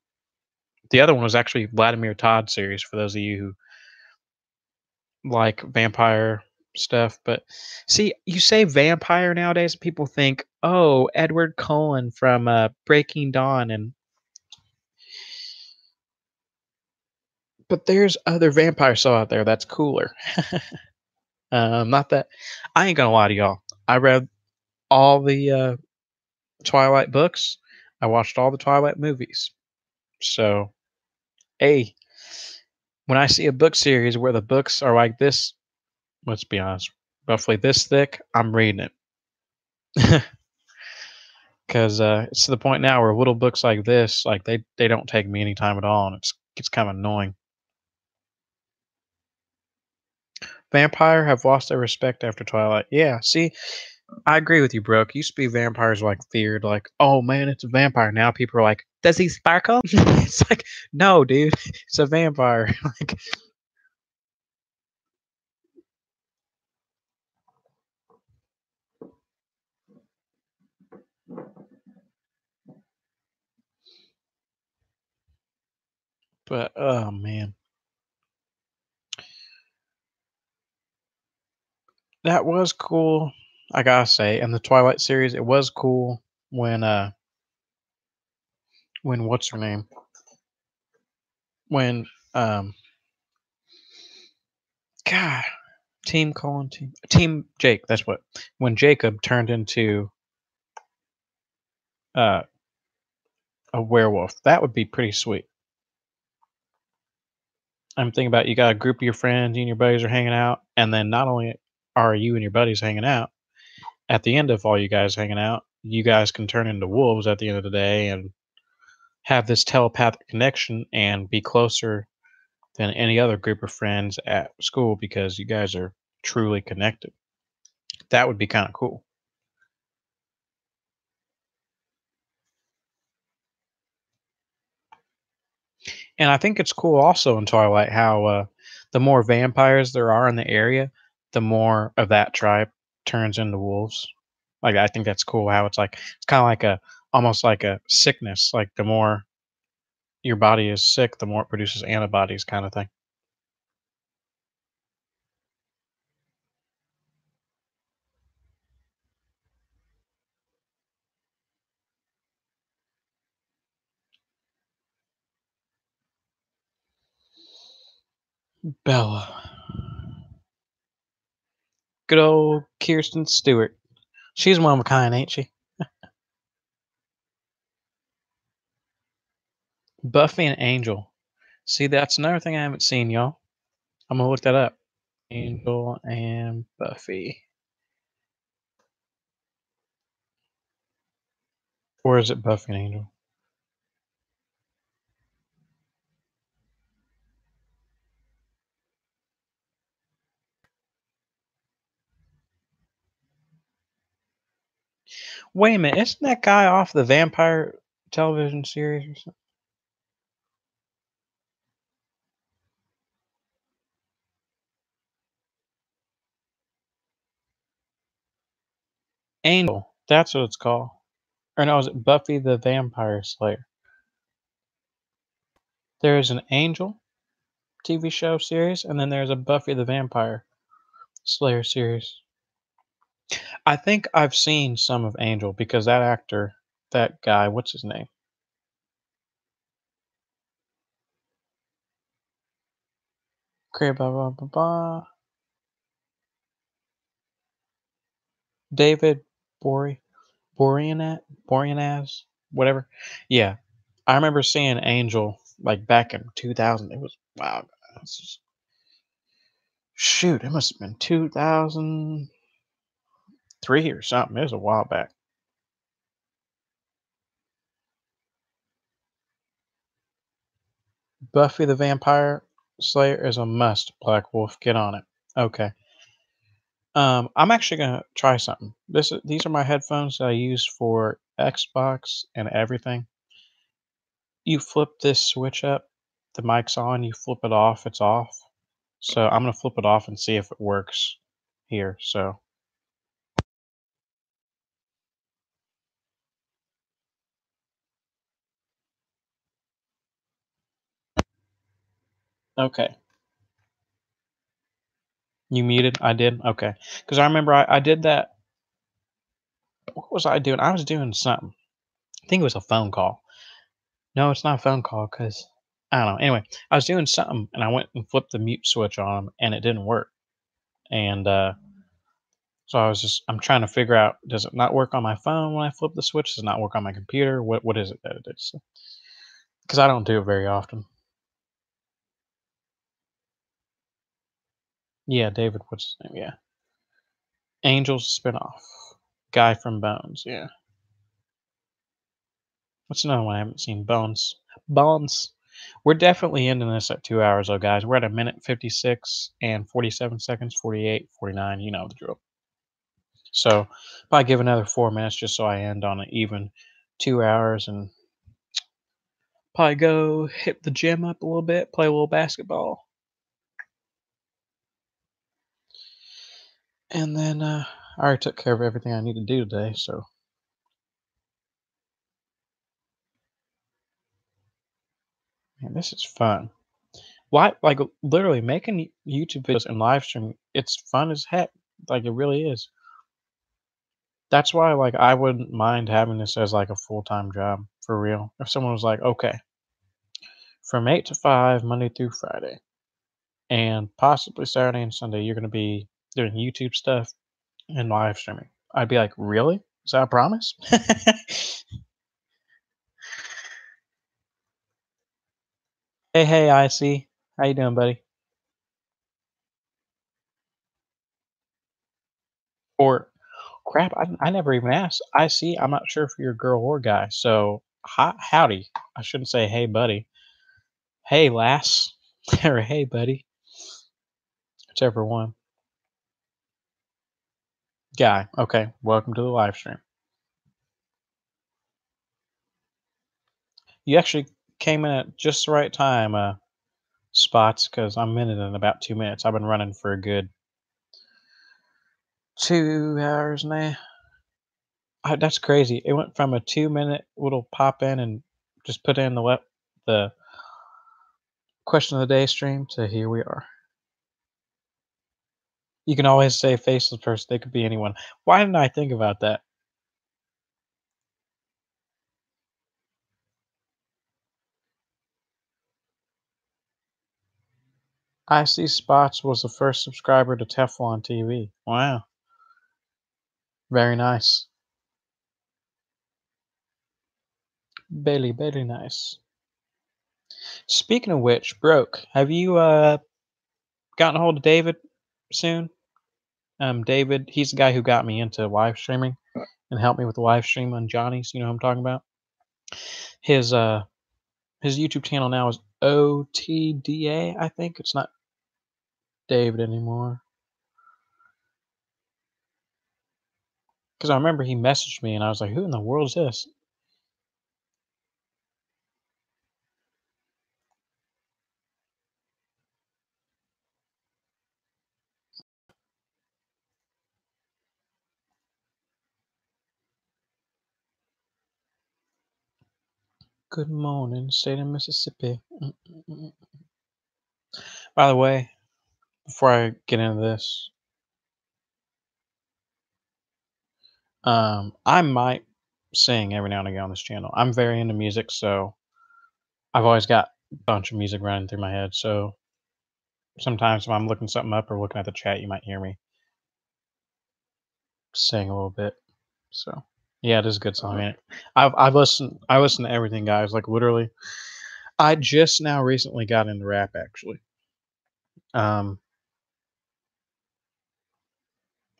the other one was actually Vladimir Todd series for those of you who like vampire stuff, but see, you say vampire nowadays, people think, "Oh, Edward Cullen from, Breaking Dawn," but there's other vampires still out there that's cooler. Not that I ain't gonna lie to y'all, I read all the, Twilight books. I watched all the Twilight movies. So, hey, when I see a book series where the books are like this, let's be honest, roughly this thick, I'm reading it. Because it's to the point now where little books like this, like they don't take me any time at all, and it's kind of annoying. Vampire have lost their respect after Twilight. Yeah, see, I agree with you, bro. It used to be vampires were, like, feared, like, oh man, it's a vampire. Now people are like, does he sparkle? It's like, no, dude, it's a vampire. Like, but oh man, that was cool. I gotta say, in the Twilight series, it was cool when what's her name? When God, Team Jake. That's what when Jacob turned into uh a werewolf. That would be pretty sweet. I'm thinking about you got a group of your friends, you and your buddies are hanging out, and then not only are you and your buddies hanging out, at the end of all you guys hanging out, you guys can turn into wolves at the end of the day and have this telepathic connection and be closer than any other group of friends at school because you guys are truly connected. That would be kind of cool. And I think it's cool also in Twilight how the more vampires there are in the area, the more of that tribe turns into wolves. Like I think that's cool how it's kind of like a almost like a sickness. Like the more your body is sick, the more it produces antibodies, kind of thing. Bella, good old Kirsten Stewart. She's one of a kind, ain't she? Buffy and Angel. See, that's another thing I haven't seen, y'all. I'm gonna look that up. Angel and Buffy. Or is it Buffy and Angel? Wait a minute, isn't that guy off the vampire television series or something? Angel. That's what it's called. Or no, is it Buffy the Vampire Slayer? There's an Angel TV show series, and then there's a Buffy the Vampire Slayer series. I think I've seen some of Angel because that actor, that guy, what's his name? Blah, blah, blah, blah. David Bori Boreanaz, whatever. Yeah, I remember seeing Angel like back in 2000. It was wow. This is- Shoot, it must have been 2003 or something. It was a while back. Buffy the Vampire Slayer is a must. Black Wolf, get on it. Okay. I'm actually gonna try something. These are my headphones that I use for Xbox and everything. You flip this switch up, the mic's on, you flip it off, it's off. So I'm gonna flip it off and see if it works here. So okay. You muted? I did? Okay. Because I remember I did that. What was I doing? I was doing something. I think it was a phone call. No, it's not a phone call because I don't know. Anyway, I was doing something and I went and flipped the mute switch on and it didn't work. And so I'm trying to figure out, does it not work on my phone when I flip the switch? Does it not work on my computer? What is it that it is? Because I don't do it very often. Yeah, David, what's his name? Yeah. Angels spinoff. Guy from Bones. Yeah. What's another one I haven't seen? Bones. Bones. We're definitely ending this at 2 hours, though, guys. We're at a minute 56 and 47 seconds, 48, 49. You know the drill. So, probably give another 4 minutes just so I end on an even 2 hours and probably go hit the gym up a little bit, play a little basketball. And then I already took care of everything I need to do today. So, man, this is fun. Why, like, literally making YouTube videos and live streaming, it's fun as heck. Like, it really is. That's why, like, I wouldn't mind having this as like a full time job for real. If someone was like, okay, from 8 to 5, Monday through Friday, and possibly Saturday and Sunday, you're going to be doing YouTube stuff and live streaming. I'd be like, really? Is that a promise? Hey, I see. How you doing, buddy? Or crap, I never even asked. I see. I'm not sure if you're a girl or guy. So, howdy. I shouldn't say, hey, buddy. Hey, lass. Or hey, buddy. Whichever one. Guy. Okay. Welcome to the live stream. You actually came in at just the right time, spots, because I'm in it in about 2 minutes. I've been running for a good 2 hours now. That's crazy. It went from a 2 minute little pop in and just put in the question of the day stream to here we are. You can always say faceless person. They could be anyone. Why didn't I think about that? I see Spots was the first subscriber to Teflon TV. Wow, very nice. Bailey nice. Speaking of which, broke. Have you gotten a hold of David soon? David, he's the guy who got me into live streaming and helped me with the live stream on Johnny's. You know what I'm talking about? His his YouTube channel now is OTDA. I think it's not David anymore. Because I remember he messaged me and I was like, "Who in the world is this?" Good morning, state of Mississippi. Mm. By the way, before I get into this, I might sing every now and again on this channel. I'm very into music, so I've always got a bunch of music running through my head. So sometimes if I'm looking something up or looking at the chat, you might hear me sing a little bit. So yeah, it is a good song. Man. I listen to everything, guys. Like literally, I just now recently got into rap actually. Um,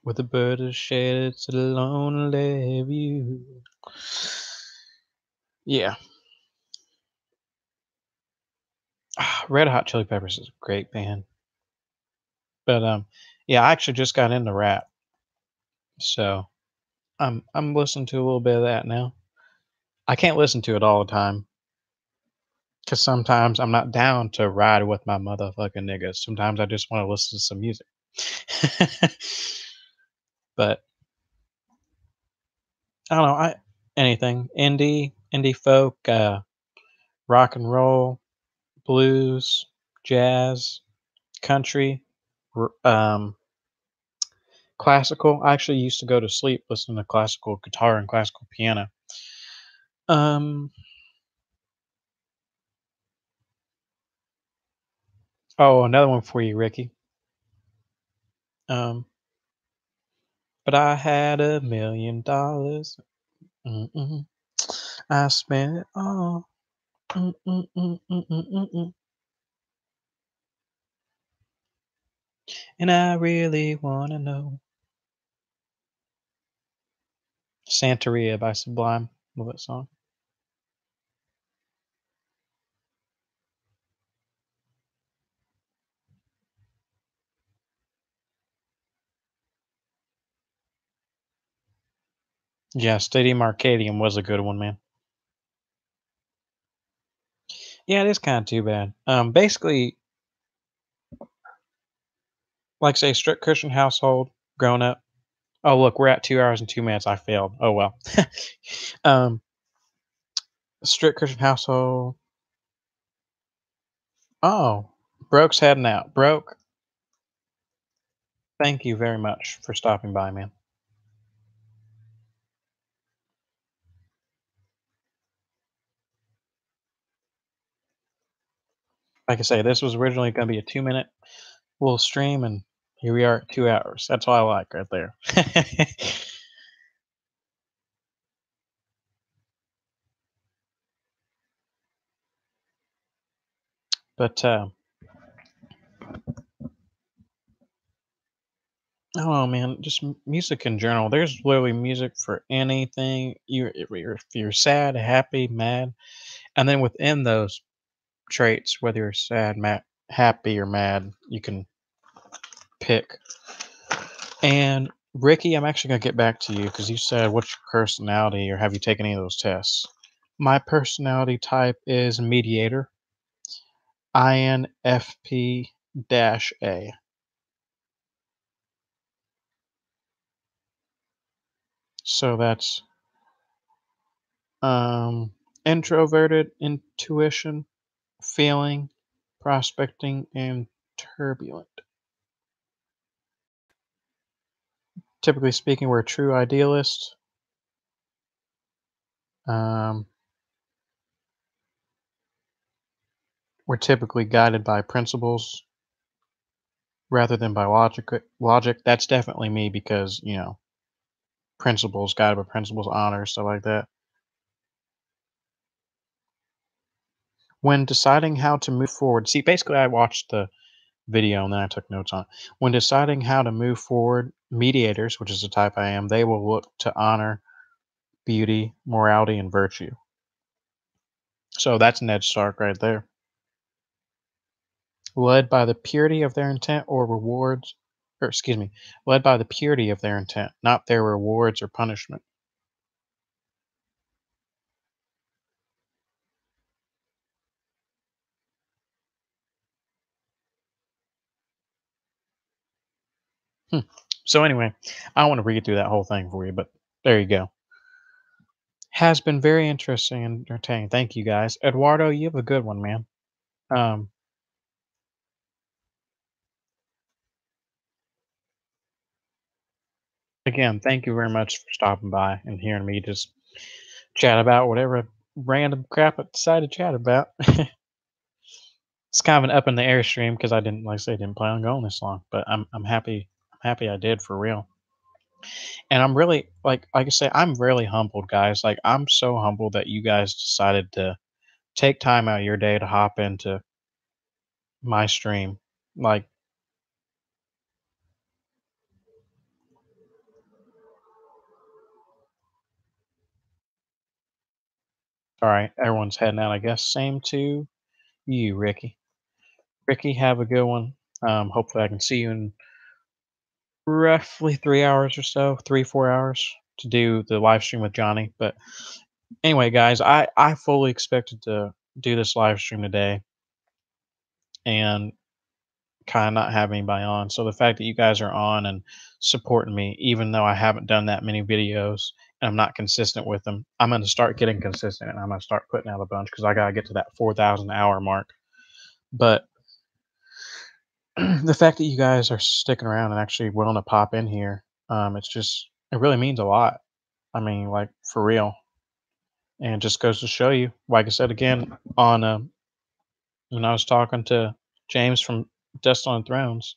with a bird of shade, it's a lonely view. Yeah, Red Hot Chili Peppers is a great band. But yeah, I actually just got into rap, so I'm listening to a little bit of that now. I can't listen to it all the time because sometimes I'm not down to ride with my motherfucking niggas. Sometimes I just want to listen to some music. But I don't know. I anything indie folk, rock and roll, blues, jazz, country, classical. I actually used to go to sleep listening to classical guitar and classical piano. Um, oh, another one for you, Ricky. Um, but I had $1 million. Mm-mm. I spent it all. Mm-mm-mm-mm-mm-mm. And I really wanna know. Santeria by Sublime. Love that song. Yeah, Stadium Arcadium was a good one, man. Yeah, it is kind of too bad. Basically, like say, strict Christian household, grown up. Oh, look, we're at 2 hours and 2 minutes. I failed. Oh well. um, strict Christian household. Oh, Broke's heading out. Broke, thank you very much for stopping by, man. Like I say, this was originally going to be a 2 minute little stream, and here we are at 2 hours. That's all I like right there. But I don't know, man. Just music in general. There's literally music for anything. If you're sad, happy, mad, and then within those traits, whether you're sad, mad, happy, or mad, you can pick. And Ricky, I'm actually gonna get back to you because you said what's your personality, or have you taken any of those tests? My personality type is mediator. INFP-A. So that's um, introverted, intuition, feeling, prospecting, and turbulent. Typically speaking, we're true idealists. Um, we're typically guided by principles rather than by logic. Logic. That's definitely me because principles, guided by principles, honor, stuff like that. When deciding how to move forward, see, basically, I watched the video and then I took notes on it. When deciding how to move forward, mediators, which is the type I am, they will look to honor, beauty, morality, and virtue. So that's Ned Stark right there. Led by the purity of their intent or rewards, or excuse me, led by the purity of their intent, not their rewards or punishment. Hmm. So anyway, I don't want to read through that whole thing for you, but there you go. Has been very interesting and entertaining. Thank you guys. Eduardo, you have a good one, man. Um, Again, thank you very much for stopping by and hearing me just chat about whatever random crap I decided to chat about. It's kind of an up in the air stream because I didn't, like I said, didn't plan on going this long, but I'm happy. I'm happy I did for real. And I'm really like I say, I'm really humbled, guys. Like I'm so humbled that you guys decided to take time out of your day to hop into my stream. Like, all right, everyone's heading out, I guess. Same to you, Ricky. Ricky, have a good one. Hopefully, I can see you in roughly 3 hours or so, 3, 4 hours to do the live stream with Johnny. But anyway, guys, I fully expected to do this live stream today and kind of not have anybody on. So the fact that you guys are on and supporting me, even though I haven't done that many videos and I'm not consistent with them, I'm going to start getting consistent and I'm going to start putting out a bunch because I got to get to that 4,000 hour mark. But the fact that you guys are sticking around and actually willing to pop in here, it really means a lot. I mean, like for real. And it just goes to show you, like I said again, on when I was talking to James from Dust on Thrones,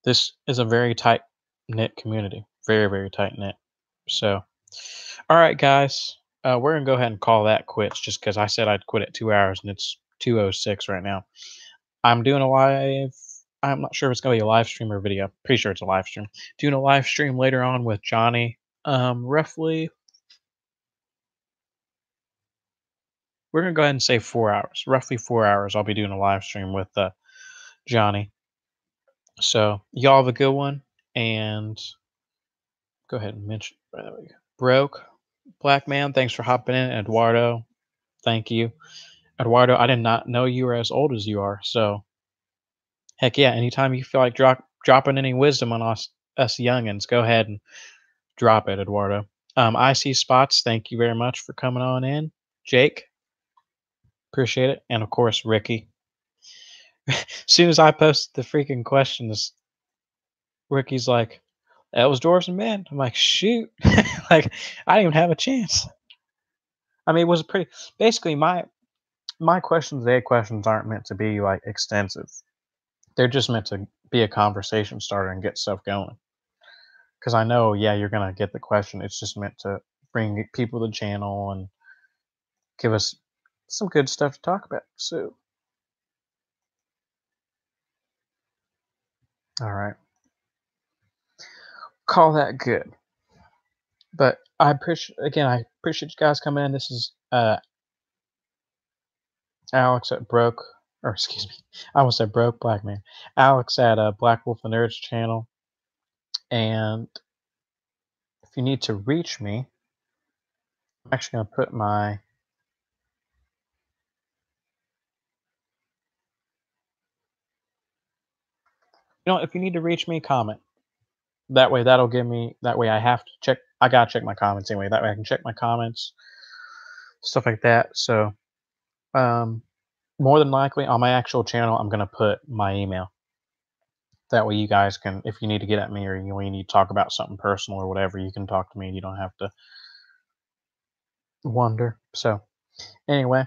this is a very tight knit community, very very tight knit. So, all right, guys, we're gonna go ahead and call that quits, just because I said I'd quit at 2 hours and it's 2:06 right now. I'm doing a live. I'm not sure if it's gonna be a live stream or video. Pretty sure it's a live stream. Doing a live stream later on with Johnny. Roughly, we're gonna go ahead and say 4 hours. Roughly 4 hours. I'll be doing a live stream with Johnny. So y'all have a good one, and go ahead and mention. There we go. Broke Black Man. Thanks for hopping in, Eduardo. Thank you, Eduardo. I did not know you were as old as you are. So heck yeah. Anytime you feel like dropping any wisdom on us youngins, go ahead and drop it, Eduardo. I see spots. Thank you very much for coming on in, Jake. Appreciate it, and of course Ricky. As soon as I posted the freaking questions, Ricky's like, "That was dwarves and men." I'm like, "Shoot!" Like I didn't even have a chance. I mean, it was pretty. Basically, my questions, their questions aren't meant to be like extensive. They're just meant to be a conversation starter and get stuff going. Because I know, yeah, you're gonna get the question. It's just meant to bring people to the channel and give us some good stuff to talk about. So, all right, call that good. But I appreciate you guys coming in. This is Alex at Broke, or excuse me, I almost said Broke Black Man. Alex at Black Wolf the Nerds channel. And if you need to reach me, I'm actually gonna put my. You know, if you need to reach me, comment. That way, that'll give me. That way, I have to check. I gotta check my comments anyway. That way, I can check my comments, stuff like that. So, um, more than likely, on my actual channel, I'm gonna put my email. That way, you guys can, if you need to get at me or you need to talk about something personal or whatever, you can talk to me. You don't have to wonder. So, anyway,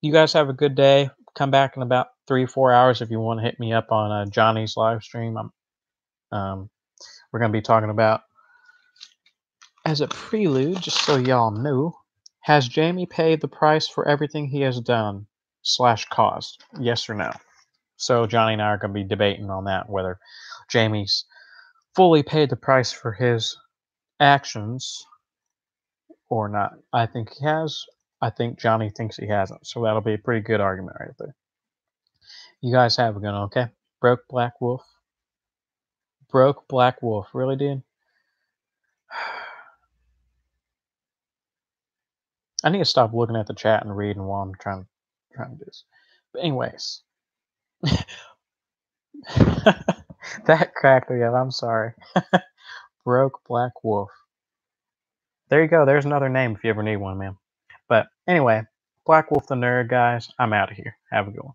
you guys have a good day. Come back in about 3, 4 hours if you want to hit me up on Johnny's live stream. Um, we're gonna be talking about, as a prelude, just so y'all know, has Jamie paid the price for everything he has done slash caused? Yes or no? So Johnny and I are gonna be debating on that, whether Jamie's fully paid the price for his actions or not. I think he has. I think Johnny thinks he hasn't. So that'll be a pretty good argument right there. You guys have a good one, okay? Broke Black Wolf. Broke Black Wolf. Really, dude? I need to stop looking at the chat and reading while I'm trying to do this. But anyways, that cracked me up. I'm sorry. Broke Black Wolf. There you go. There's another name if you ever need one, man. But anyway, Black Wolf the Nerd, guys. I'm out of here. Have a good one.